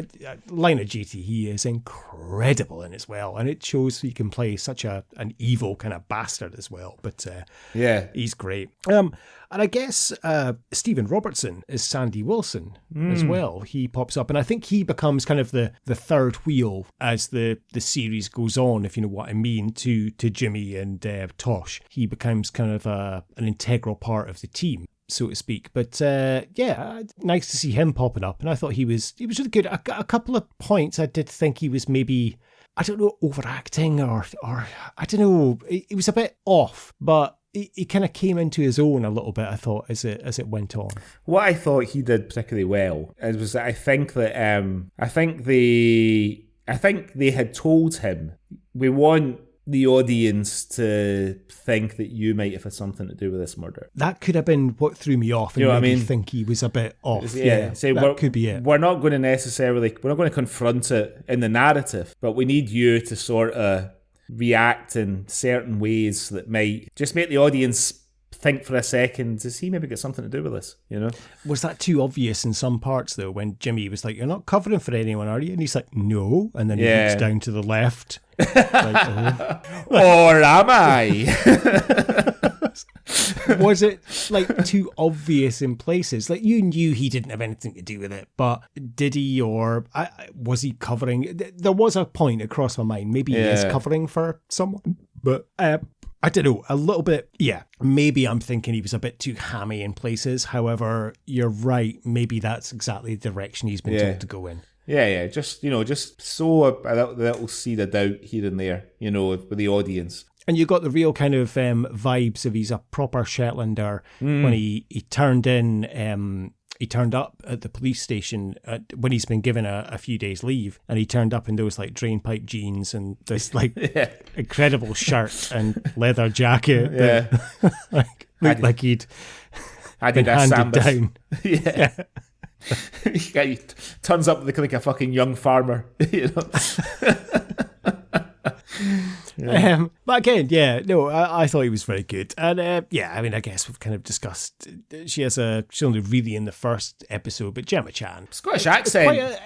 Line of Duty, he is incredible in as well. And it shows he can play such an evil kind of bastard as well. But he's great. And I guess Stephen Robertson is Sandy Wilson as well. He pops up, and I think he becomes kind of the third wheel as the series goes on, if you know what I mean, to Jimmy and Tosh. He becomes kind of an integral part of the team, so to speak. But nice to see him popping up, and I thought he was really good. A couple of points I did think he was maybe, I don't know, overacting or I don't know. It was a bit off, but he kind of came into his own a little bit, I thought, as it went on. What I thought he did particularly well was that I think they had told him, we want the audience to think that you might have had something to do with this murder. That could have been what threw me off, and you know made me think he was a bit off. That could be it. We're not going to confront it in the narrative, but we need you to sort of react in certain ways that might just make the audience think for a second, does he maybe get something to do with this, you know? Was that too obvious in some parts, though, when Jimmy was like, "You're not covering for anyone, are you?" And he's like, "No," and then he looks down to the left. Or am I? Was it like too obvious in places? Like you knew he didn't have anything to do with it, but did he, or was he covering? There was a point across my mind. Maybe he is covering for someone, but I don't know, a little bit. Yeah, maybe I'm thinking he was a bit too hammy in places. However, you're right. Maybe that's exactly the direction he's been told to go in. Yeah, just sow a little seed of doubt here and there, you know, with the audience. And you got the real kind of vibes of he's a proper Shetlander when he turned in. He turned up at the police station when he's been given a few days leave, and he turned up in those like drain pipe jeans and this like incredible shirt and leather jacket. Looked like he'd been handed down. He turns up like a fucking young farmer, you know. But again, I thought he was very good. And I mean, I guess we've kind of discussed, she's only really in the first episode, but Gemma Chan. Scottish accent.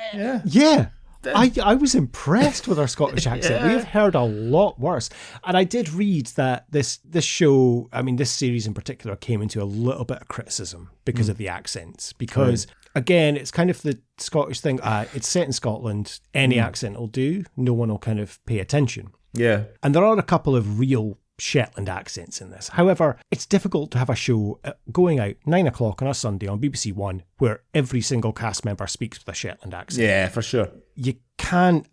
I was impressed with her Scottish accent. We have heard a lot worse. And I did read that this show, I mean, this series in particular, came into a little bit of criticism because of the accents. Because, again, it's kind of the Scottish thing. It's set in Scotland. Any accent will do. No one will kind of pay attention. Yeah. And there are a couple of real Shetland accents in this. However, it's difficult to have a show going out 9 o'clock on a Sunday on BBC One where every single cast member speaks with a Shetland accent. Yeah, for sure. You can't,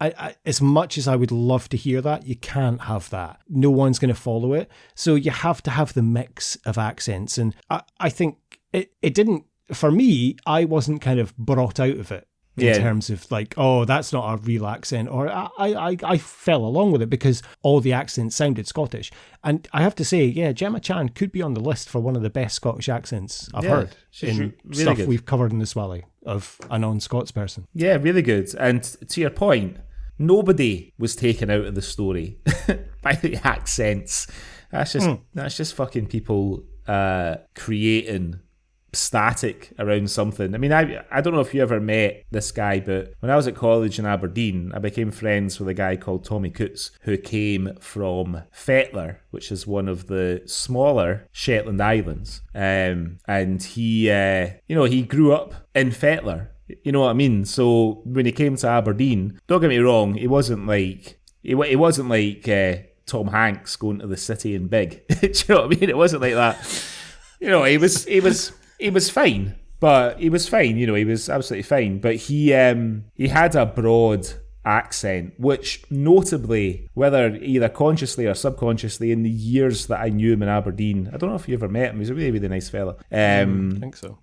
as much as I would love to hear that, you can't have that. No one's going to follow it. So you have to have the mix of accents. And I think it didn't for me, I wasn't kind of brought out of it in terms of like, oh, that's not a real accent, or I fell along with it because all the accents sounded Scottish. And I have to say, yeah, Gemma Chan could be on the list for one of the best Scottish accents I've heard in really stuff good. we've covered in the Swally of a non-Scots person. Yeah, really good. And to your point, nobody was taken out of the story by the accents. That's just fucking people creating static around something. I mean, I don't know if you ever met this guy, but when I was at college in Aberdeen, I became friends with a guy called Tommy Coots, who came from Fetler, which is one of the smaller Shetland islands. And he, he grew up in Fetler. You know what I mean? So when he came to Aberdeen, don't get me wrong, it wasn't like Tom Hanks going to the city in Big. Do you know what I mean? It wasn't like that. You know, he was fine, but he was fine. You know, he was absolutely fine. But he had a broad accent, which notably, whether either consciously or subconsciously, in the years that I knew him in Aberdeen, I don't know if you ever met him. He's a really, really nice fella. I think so.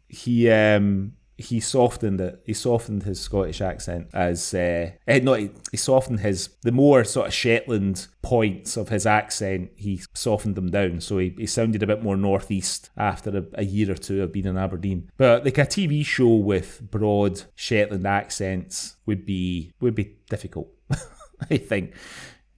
He softened it. He softened his Scottish accent he softened the more sort of Shetland points of his accent. He softened them down, so he sounded a bit more northeast after a year or two of being in Aberdeen. But like a TV show with broad Shetland accents would be difficult, I think.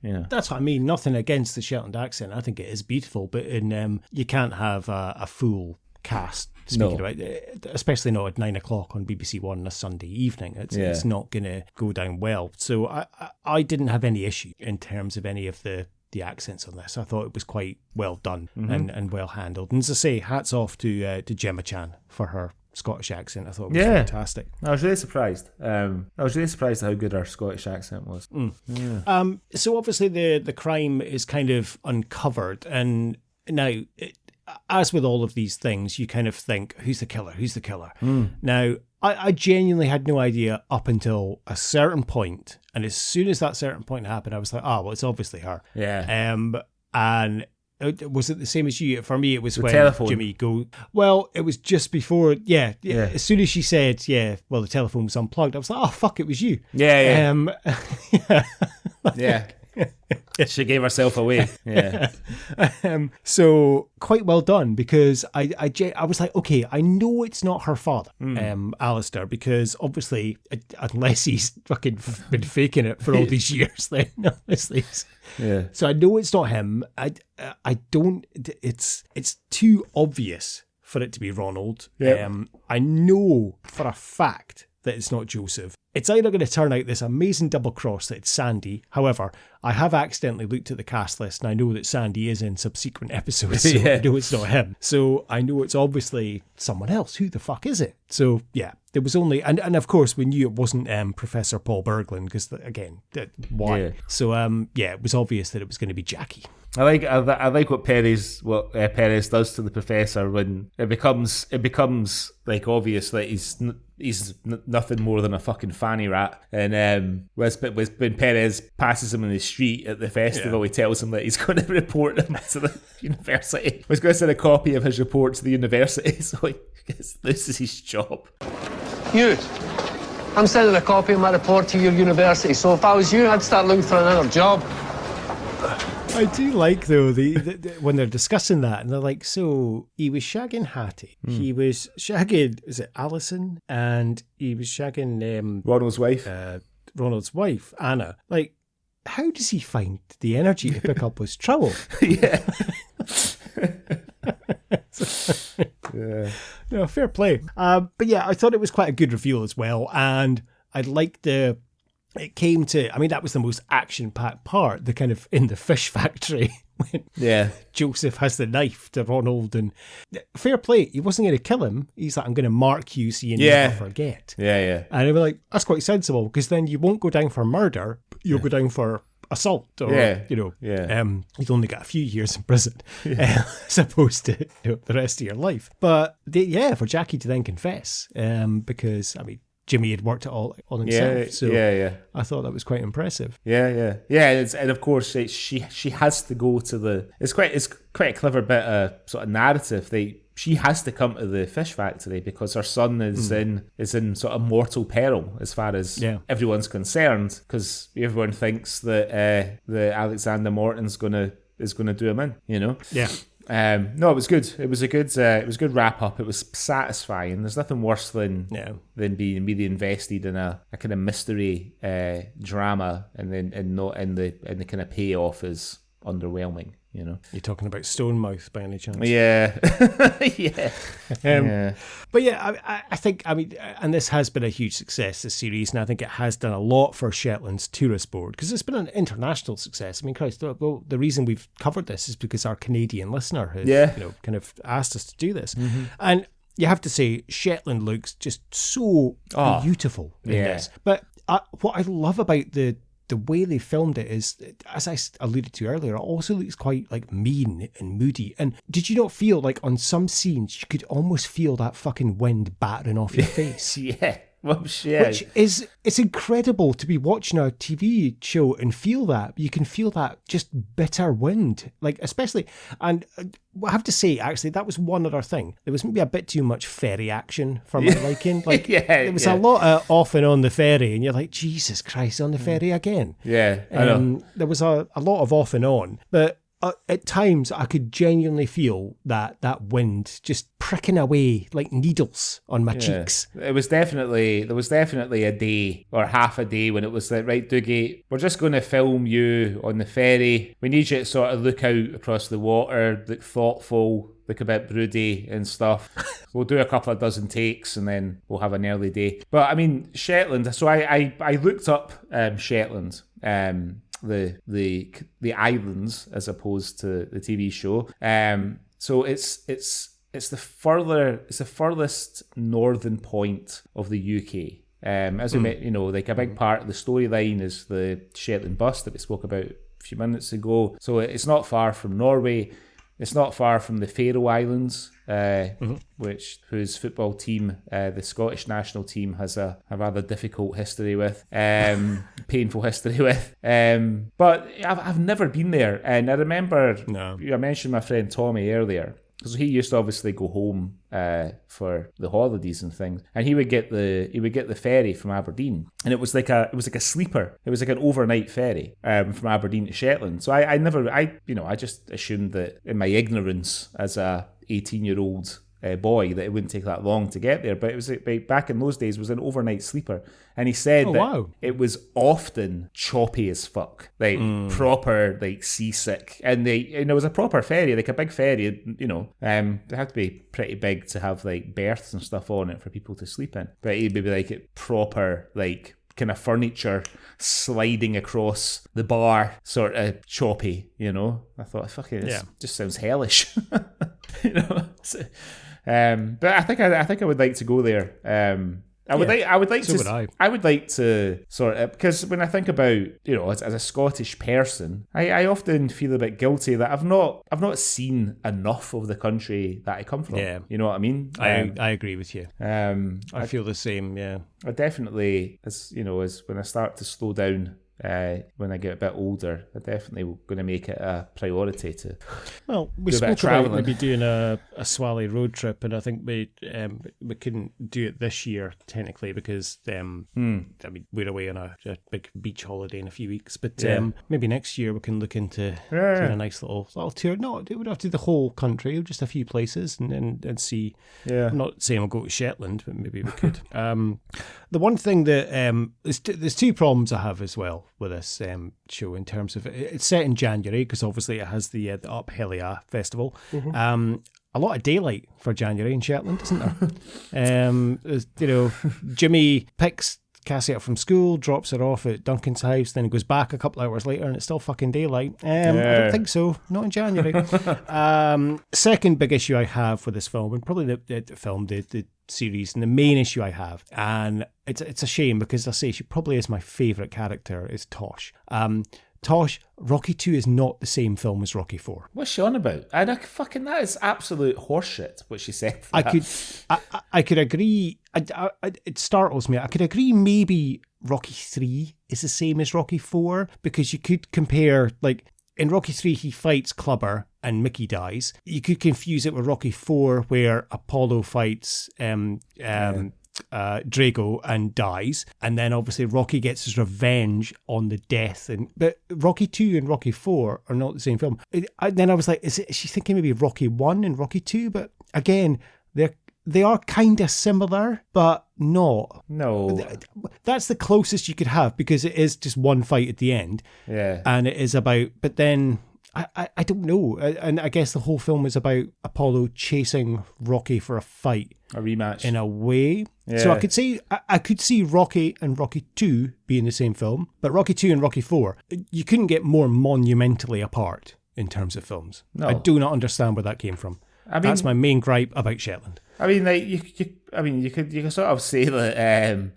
Yeah. That's what I mean. Nothing against the Shetland accent. I think it is beautiful, but you can't have a full cast speaking about it, especially not at 9 o'clock on BBC One on a Sunday evening. It's not going to go down well. So I didn't have any issue in terms of any of the accents on this. I thought it was quite well done and well handled. And as I say, hats off to Gemma Chan for her Scottish accent. I thought it was fantastic. I was really surprised. I was really surprised at how good her Scottish accent was. So obviously the crime is kind of uncovered, and now as with all of these things, you kind of think, who's the killer? Who's the killer? Now, I genuinely had no idea up until a certain point, and as soon as that certain point happened, I was like, oh, well, it's obviously her. Yeah. And was it the same as you? For me, it was when telephone. Jimmy go. Well, it was just before. Yeah. As soon as she said, the telephone was unplugged, I was like, oh fuck, it was you. Yeah. Yeah. She gave herself away. Yeah. So quite well done, because I was like, okay, I know it's not her father, Alistair, because obviously, unless he's fucking been faking it for all these years, then obviously. Yeah. So I know it's not him. I don't. It's too obvious for it to be Ronald. Yeah. I know for a fact that it's not Joseph. It's either going to turn out this amazing double cross that it's Sandy. However, I have accidentally looked at the cast list and I know that Sandy is in subsequent episodes, so I know it's not him. So I know it's obviously someone else. Who the fuck is it? So yeah, there was only, and of course we knew it wasn't Professor Paul Berglund, because again, why? Yeah. So it was obvious that it was going to be Jackie. I like what Perez does to the professor when it becomes like obvious that he's nothing more than a fucking fanny rat. And when Perez passes him in the street at the festival, he tells him that he's going to report him to the university. He's going to send a copy of his report to the university. So this is his job. You, I'm sending a copy of my report to your university. So if I was you, I'd start looking for another job. I do like, though, the when they're discussing that, and they're like, so he was shagging Hattie, he was shagging, is it Alison, and he was shagging Ronald's wife, Anna. Like, how does he find the energy to pick up his trowel? Yeah. Yeah. No, fair play. But yeah, I thought it was quite a good reveal as well, and I liked it came to, I mean, that was the most action-packed part, the kind of in the fish factory when Joseph has the knife to Ronald, and fair play, he wasn't going to kill him. He's like, I'm going to mark you so you never forget. Yeah. And they were like, that's quite sensible, because then you won't go down for murder, you'll go down for assault, or, you'd only got a few years in prison, as opposed to the rest of your life. But, for Jackie to then confess, because, I mean, Jimmy had worked it all on himself, so I thought that was quite impressive. Yeah. And of course, she has to go to the. It's quite a clever bit of sort of narrative. she has to come to the fish factory because her son is in sort of mortal peril as far as everyone's concerned, because everyone thinks that Alexander Morton's is gonna do him in, you know. Yeah. No, it was good. It was a good wrap up. It was satisfying. There's nothing worse than being really invested in a kind of mystery drama, and the kind of payoff is underwhelming. You know, you're talking about Stonemouth by any chance? Yeah, yeah. But yeah, I think, I mean, and this has been a huge success, this series, and I think it has done a lot for Shetland's tourist board, because it's been an international success. I mean, Christ, well, the reason we've covered this is because our Canadian listener has, kind of asked us to do this, and you have to say, Shetland looks just so beautiful in this. But what I love about the way they filmed it is, as I alluded to earlier, it also looks quite like mean and moody. And did you not feel like on some scenes you could almost feel that fucking wind battering off your face? Yeah. Well, yeah. Which is, it's incredible to be watching a TV show and feel that. You can feel that just bitter wind, like, especially, and I have to say, actually, that was one other thing. There was maybe a bit too much ferry action for my liking. Like, there was a lot of off and on the ferry, and you're like, Jesus Christ, on the ferry again. Yeah, I know. There was a lot of off and on, but at times I could genuinely feel that wind just pricking away like needles on my cheeks. There was definitely a day or half a day when it was like, right, Dougie, we're just going to film you on the ferry. We need you to sort of look out across the water, look thoughtful, look a bit broody and stuff. We'll do a couple of dozen takes and then we'll have an early day. But I mean, Shetland, so I looked up Shetland, the islands as opposed to the TV show. So it's the furthest northern point of the UK. As we met, like a big part of the storyline is the Shetland bus that we spoke about a few minutes ago. So it's not far from Norway. It's not far from the Faroe Islands, whose football team, the Scottish national team, has a rather difficult history with, painful history with. But I've never been there, and I remember I mentioned my friend Tommy earlier, because he used to obviously go home for the holidays and things, and he would get the ferry from Aberdeen, and it was like a sleeper. It was like an overnight ferry from Aberdeen to Shetland. So I just assumed that in my ignorance as a 18-year-old boy that it wouldn't take that long to get there, but it was back in those days, it was an overnight sleeper, and he said it was often choppy as fuck, like proper like seasick, and it was a proper ferry, like a big ferry, they have to be pretty big to have like berths and stuff on it for people to sleep in, but it'd be like it proper like kind of furniture sliding across the bar, sort of choppy, I thought, fucking, it just sounds hellish. But I think I would like to go there. I would like to sort of, because when I think about, as a Scottish person, I often feel a bit guilty that I've not seen enough of the country that I come from. Yeah. You know what I mean? I agree with you. I feel the same. Yeah. I definitely, as when I start to slow down, when I get a bit older, I'm definitely going to make it a priority to. Well, we spoke about maybe doing a Swally road trip, and I think we couldn't do it this year technically because I mean, we're away on a big beach holiday in a few weeks. But maybe next year we can look into doing a nice little tour. No, we would have to do the whole country, just a few places, and see. Yeah. I'm not saying we'll go to Shetland, but maybe we could. The one thing that there's two problems I have as well with this show in terms of it's set in January because obviously it has the Up Helia festival. A lot of daylight for January in Shetland, isn't there? Jimmy picks Cassie up from school, drops her off at Duncan's house, then he goes back a couple hours later and it's still fucking daylight. I don't think so. Not in January. Second big issue I have with this film, and probably the series, and the main issue I have, and it's a shame because I say she probably is my favourite character, is Tosh. Tosh, Rocky 2 is not the same film as Rocky 4. What's she on about? And that is absolute horseshit, what she said. I could agree. It startles me. I could agree maybe Rocky 3 is the same as Rocky 4 because you could compare, like, in Rocky 3, he fights Clubber and Mickey dies. You could confuse it with Rocky 4, where Apollo fights Drago and dies, and then obviously Rocky gets his revenge on the death. But Rocky 2 and Rocky 4 are not the same film. Then I was like, is she thinking maybe Rocky 1 and Rocky 2? But again, they are kind of similar, but not. No. That's the closest you could have, because it is just one fight at the end. Yeah. And it is about, but then I don't know. And I guess the whole film is about Apollo chasing Rocky for a fight. A rematch. In a way. Yeah. So I could see Rocky and Rocky 2 being the same film, but Rocky 2 and Rocky 4, you couldn't get more monumentally apart in terms of films. No. I do not understand where that came from. That's my main gripe about Shetland. I mean, like you could sort of say that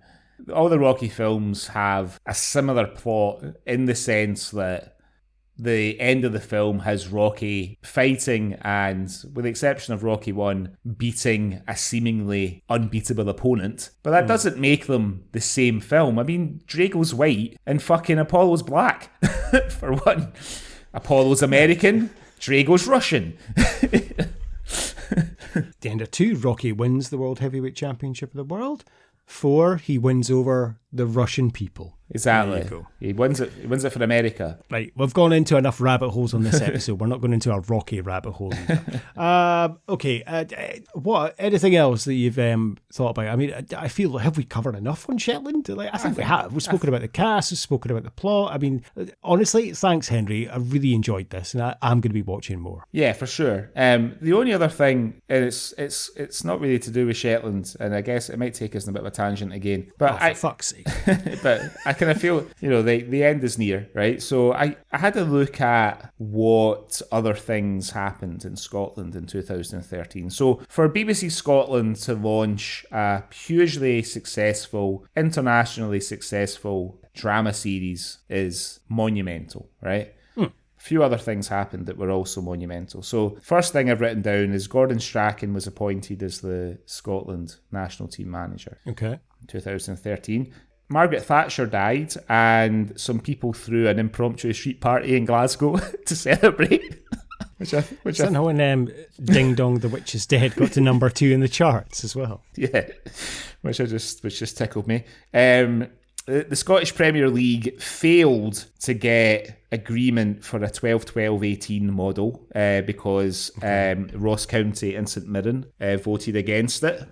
all the Rocky films have a similar plot, in the sense that the end of the film has Rocky fighting and, with the exception of Rocky 1, beating a seemingly unbeatable opponent. But that doesn't make them the same film. I mean, Drago's white and fucking Apollo's black, for one. Apollo's American, Drago's Russian. At the end of 2, Rocky wins the World Heavyweight Championship of the world. 4, he wins over the Russian people. Exactly. There you go. He wins it for America. Right, we've gone into enough rabbit holes on this episode. We're not going into a Rocky rabbit hole. Okay, what? Anything else that you've thought about? I mean, I feel, have we covered enough on Shetland? Like, I think we have. We've spoken about the cast, we've spoken about the plot. I mean, honestly, thanks, Henry. I really enjoyed this, and I'm going to be watching more. Yeah, for sure. The only other thing, and it's not really to do with Shetland, and I guess it might take us in a bit of a tangent again. But for fuck's sake. But I kind of feel, the end is near, right? So I had to look at what other things happened in Scotland in 2013. So for BBC Scotland to launch a hugely successful, internationally successful drama series is monumental, right? A few other things happened that were also monumental. So first thing I've written down is Gordon Strachan was appointed as the Scotland national team manager. Okay. In 2013. Margaret Thatcher died, and some people threw an impromptu street party in Glasgow to celebrate. Which I know when Ding Dong the Witch is Dead got to number 2 in the charts as well. Yeah, which just tickled me. The Scottish Premier League failed to get agreement for a 12-12-18 model because Ross County and St Mirren voted against it.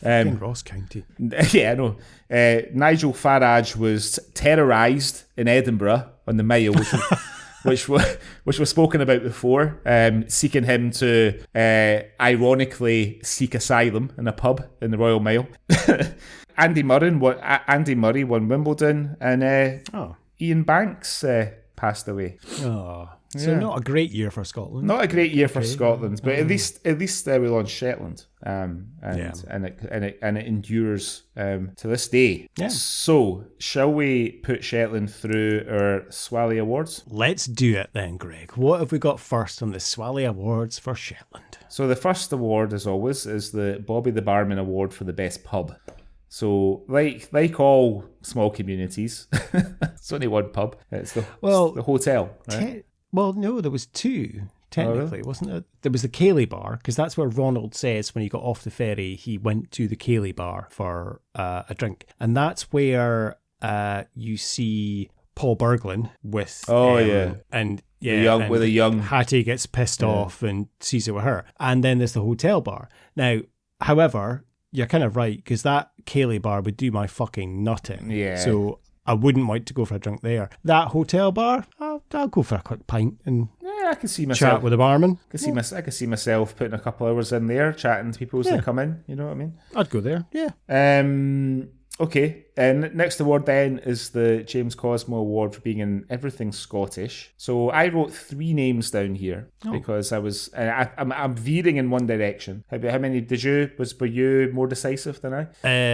Ross County. Yeah, I know. Nigel Farage was terrorised in Edinburgh on the Mail, which was spoken about before, seeking him to ironically seek asylum in a pub in the Royal Mail. Andy Murray won Wimbledon, and Ian Banks passed away. Oh. So not a great year for Scotland. Not a great year for Scotland, but at least we launched Shetland, and it endures to this day. Yeah. So shall we put Shetland through our Swally Awards? Let's do it then, Greg. What have we got first on the Swally Awards for Shetland? So the first award, as always, is the Bobby the Barman Award for the best pub. So, like all small communities, it's only one pub. It's the hotel, right? Well, no, there was 2, technically, wasn't it? There was the Cayley Bar, because that's where Ronald says when he got off the ferry, he went to the Cayley Bar for a drink. And that's where you see Paul Berglund with... And with a young... Hattie gets pissed off and sees it with her. And then there's the hotel bar. Now, however, you're kind of right, because that Cayley Bar would do my fucking nutting. Yeah. So I wouldn't want to go for a drink there. That hotel bar, I'll go for a quick pint and I can see myself chat with the barman. I can see myself putting a couple hours in there, chatting to people as they come in. You know what I mean? I'd go there. Yeah. Okay, and next award then is the James Cosmo Award for being in everything Scottish. So I wrote 3 names down here because I'm veering in one direction. How many were you more decisive than I?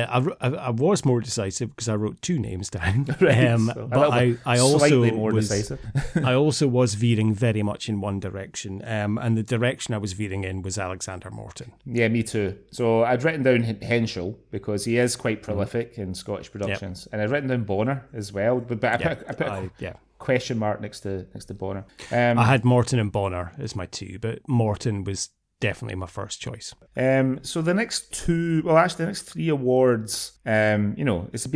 I was more decisive because I wrote 2 names down. Right, but I also slightly more decisive. I also was veering very much in one direction, and the direction I was veering in was Alexander Morton. Yeah, me too. So I'd written down Henshall because he is quite prolific in Scottish productions, and I'd written down Bonner as well. But I put question mark next to Bonner. I had Morton and Bonner as my two, but Morton was definitely my first choice. So the next the next three awards, it's it's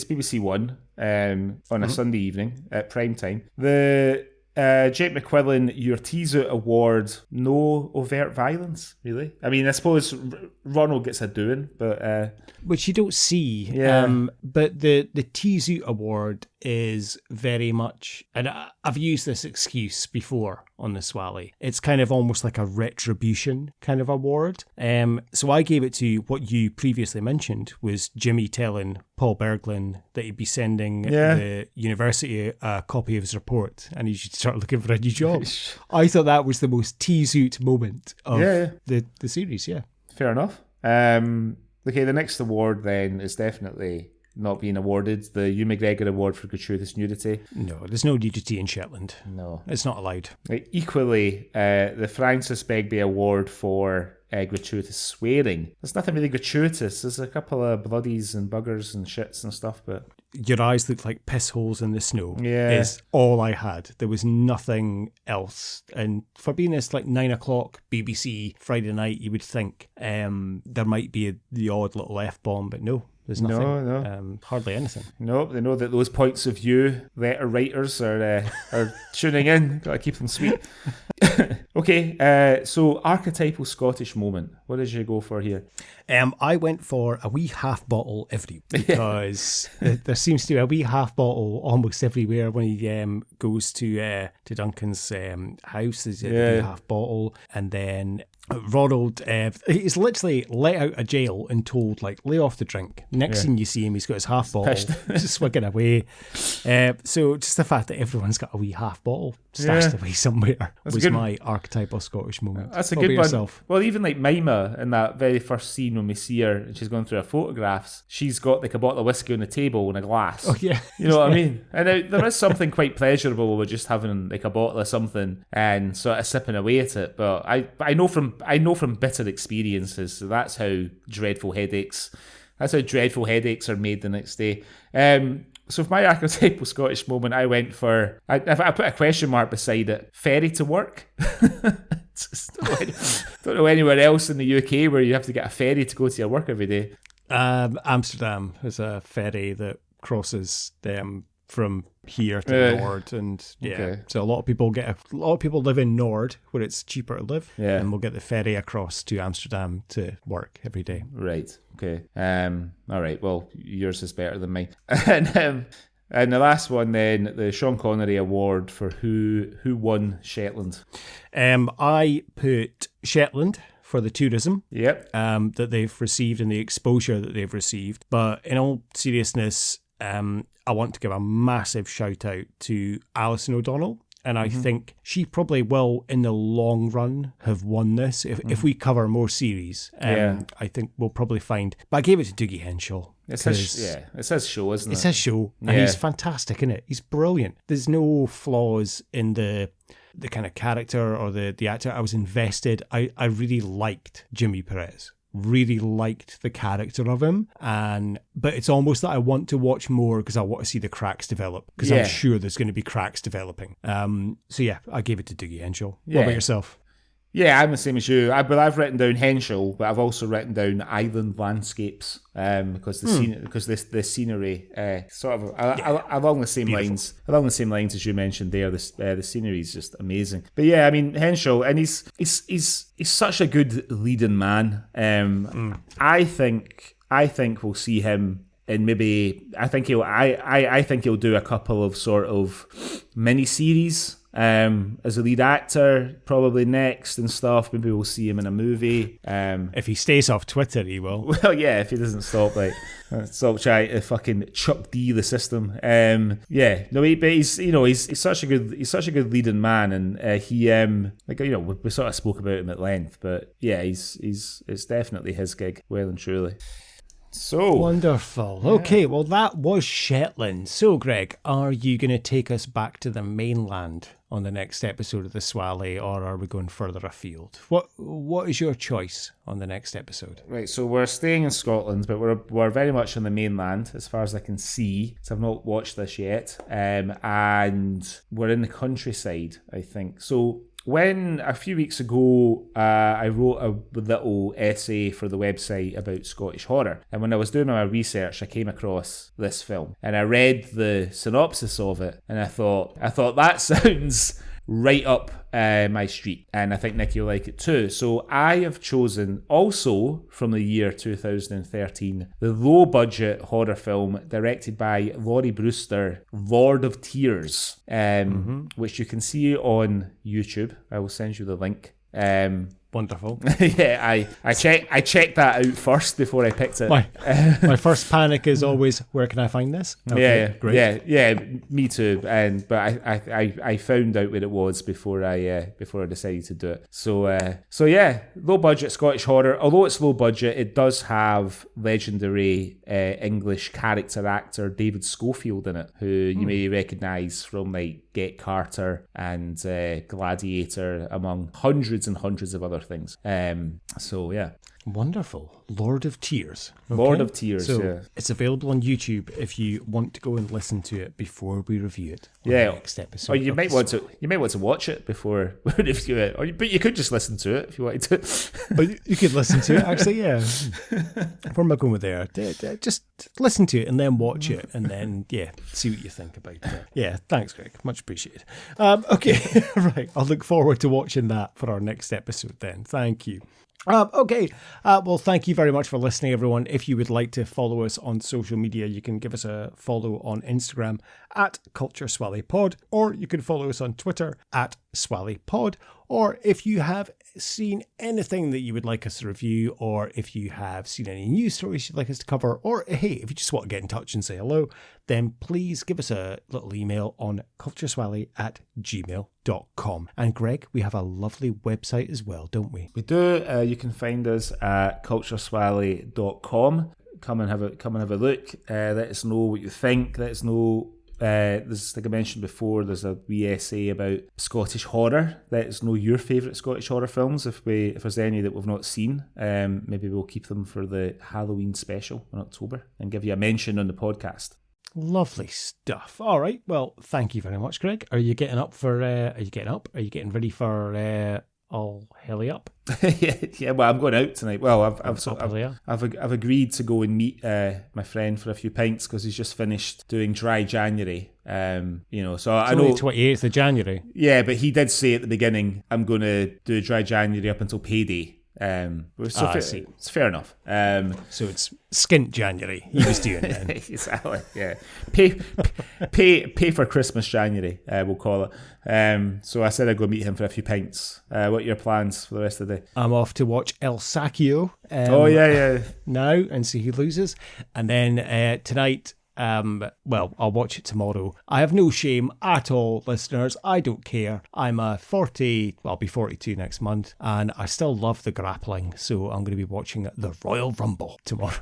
BBC One on a Sunday evening at prime time. The Jake McQuillan Your Tease Out Award, no overt violence, really. I mean, I suppose Ronald gets a doing, but which you don't see. Yeah. But the Tease Out Award is very much, and I've used this excuse before on the Swally, it's kind of almost like a retribution kind of award. So I gave it to what you previously mentioned, was Jimmy telling Paul Berglund that he'd be sending the university a copy of his report and he should start looking for a new job. I thought that was the most tease out moment of the series. Fair enough. Okay, the next award then is definitely not being awarded, the Hugh McGregor Award for Gratuitous Nudity. No, there's no nudity in Shetland. No. It's not allowed. Equally, the Francis Begbie Award for gratuitous swearing. There's nothing really gratuitous. There's a couple of bloodies and buggers and shits and stuff, but... Your eyes look like piss holes in the snow. Yeah. Is all I had. There was nothing else. And for being this 9 o'clock BBC Friday night, you would think there might be the odd little F-bomb, but no. There's nothing. No. Hardly anything. No, they know that those points of view letter writers are tuning in. Got to keep them sweet. Okay, so archetypal Scottish moment. What did you go for here? I went for a wee half bottle because there seems to be a wee half bottle almost everywhere when he goes to Duncan's house. There's a wee half bottle, and then Ronald, he's literally let out of jail and told, lay off the drink. Next thing you see him, he's got his half bottle, just swigging away. So just the fact that everyone's got a wee half bottle stashed away somewhere was my archetypal Scottish moment. That's a What good about one. yourself? Well, even Mima in that very first scene when we see her and she's going through her photographs, she's got a bottle of whiskey on the table and a glass. Oh, yeah. You know what I mean? And there is something quite pleasurable with just having a bottle of something and sort of sipping away at it. But I know from bitter experiences, so that's how dreadful headaches are made the next day. So for my archetypal Scottish moment, I went for, I put a question mark beside it, ferry to work. Don't know anywhere else in the UK where you have to get a ferry to go to your work every day. Amsterdam is a ferry that crosses them from here to Nord, and so a lot of people live in Nord where it's cheaper to live, and we'll get the ferry across to Amsterdam to work every day. Right. Okay. All right. Well, yours is better than mine. And the last one then, the Sean Connery Award for who won Shetland. I put Shetland for the tourism that they've received and the exposure that they've received. But in all seriousness, I want to give a massive shout out to Alison O'Donnell. And I think she probably will, in the long run, have won this. If we cover more series, I think we'll probably find... But I gave it to Douglas Henshall. It's his show, isn't it? It's his show, and he's fantastic in it. He's brilliant. There's no flaws in the kind of character or the actor. I was invested. I really liked Jimmy Perez. Really liked the character of him, but it's almost that I want to watch more because I want to see the cracks develop, because I'm sure there's going to be cracks developing. So I gave it to Douglas Henshall. What about yourself? Yeah, I'm the same as you. I've written down Henshall, but I've also written down island landscapes because the scenery sort of along the same lines as you mentioned there. The scenery is just amazing. But yeah, I mean Henshall, and he's such a good leading man. I think we'll see him. And maybe I think he'll do a couple of sort of mini series as a lead actor, probably next and stuff. Maybe we'll see him in a movie. If he stays off Twitter, he will. Well, yeah, if he doesn't stop trying to fucking Chuck D the system. But he's such a good leading man, and we sort of spoke about him at length. But yeah, it's definitely his gig, well and truly. So wonderful. Okay, well that was Shetland. So Greg, are you going to take us back to the mainland on the next episode of the Swally, or are we going further afield? What is your choice on the next episode? Right, so we're staying in Scotland, but we're very much on the mainland as far as I can see. So I've not watched this yet, and we're in the countryside, I think. So when a few weeks ago I wrote a little essay for the website about Scottish horror, and when I was doing my research I came across this film and I read the synopsis of it and I thought that sounds right up my street, and I think Nicky will like it too. So I have chosen, also from the year 2013, the low budget horror film directed by Laurie Brewster, Lord of Tears, which you can see on YouTube. I will send you the link. Wonderful. Yeah, I checked that out first before I picked it. My first panic is always, where can I find this? Okay, yeah, great. Yeah, me too. But I found out where it was before I decided to do it. So yeah, low budget Scottish horror. Although it's low budget, it does have legendary English character actor David Schofield in it, who you may recognise from like Get Carter and Gladiator, among hundreds and hundreds of other things. So yeah. Wonderful. Lord of Tears. Okay. Lord of Tears, so yeah. It's available on YouTube if you want to go and listen to it before we review it on Yeah. the next episode. Or you might want to watch it before we review it. But you could just listen to it if you wanted to. But you could listen to it, actually, yeah. Where am I going with there? Just listen to it and then watch it and then, see what you think about it. Yeah, thanks, Greg. Much appreciated. Okay, right. I'll look forward to watching that for our next episode then. Thank you. Okay, well, thank you very much for listening, everyone. If you would like to follow us on social media, you can give us a follow on Instagram at Culture Swally Pod, or you can follow us on Twitter at Swally Pod, or if you have seen anything that you would like us to review, or if you have seen any news stories you'd like us to cover, or hey, if you just want to get in touch and say hello, then please give us a little email on cultureswally@gmail.com. And Greg, we have a lovely website as well, don't we? We do. You can find us at cultureswally.com. Come and have a look. Let us know what you think. Let us know. There's, like I mentioned before, there's a wee essay about Scottish horror. Let us know your favourite Scottish horror films if there's any that we've not seen. Maybe we'll keep them for the Halloween special in October and give you a mention on the podcast. Lovely stuff. All right. Well, thank you very much, Greg. Are you getting up for? Are you getting ready for? All helly up. Yeah. Well, I'm going out tonight. Well, I've agreed to go and meet my friend for a few pints because he's just finished doing Dry January. So I know 28th of January. Yeah, but he did say at the beginning, I'm going to do Dry January up until payday. It's fair enough. So it's skint January he was doing then. Exactly. Yeah. Pay for Christmas January. We'll call it. So I said I'd go meet him for a few pints. What are your plans for the rest of the day? I'm off to watch El Sacchio. Now and see who loses, and then tonight. I'll watch it tomorrow. I have no shame at all, listeners. I don't care. I'll be 42 next month, and I still love the grappling, so I'm going to be watching the Royal Rumble tomorrow.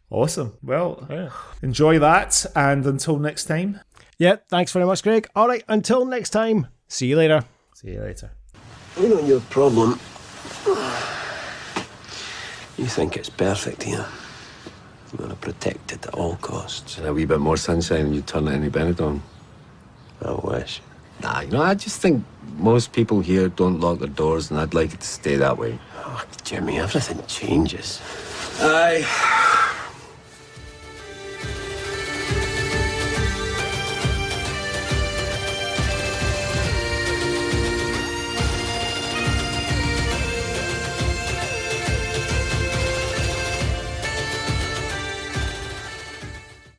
Awesome. Well, enjoy that, and until next time. Yeah, thanks very much, Greg. All right, until next time. See you later. See you later. You know your problem. You think it's perfect here. You want to protect it at all costs. And a wee bit more sunshine and you turn it any Benidorm. I wish. Nah, I just think most people here don't lock their doors, and I'd like it to stay that way. Oh, Jimmy, everything changes. Aye.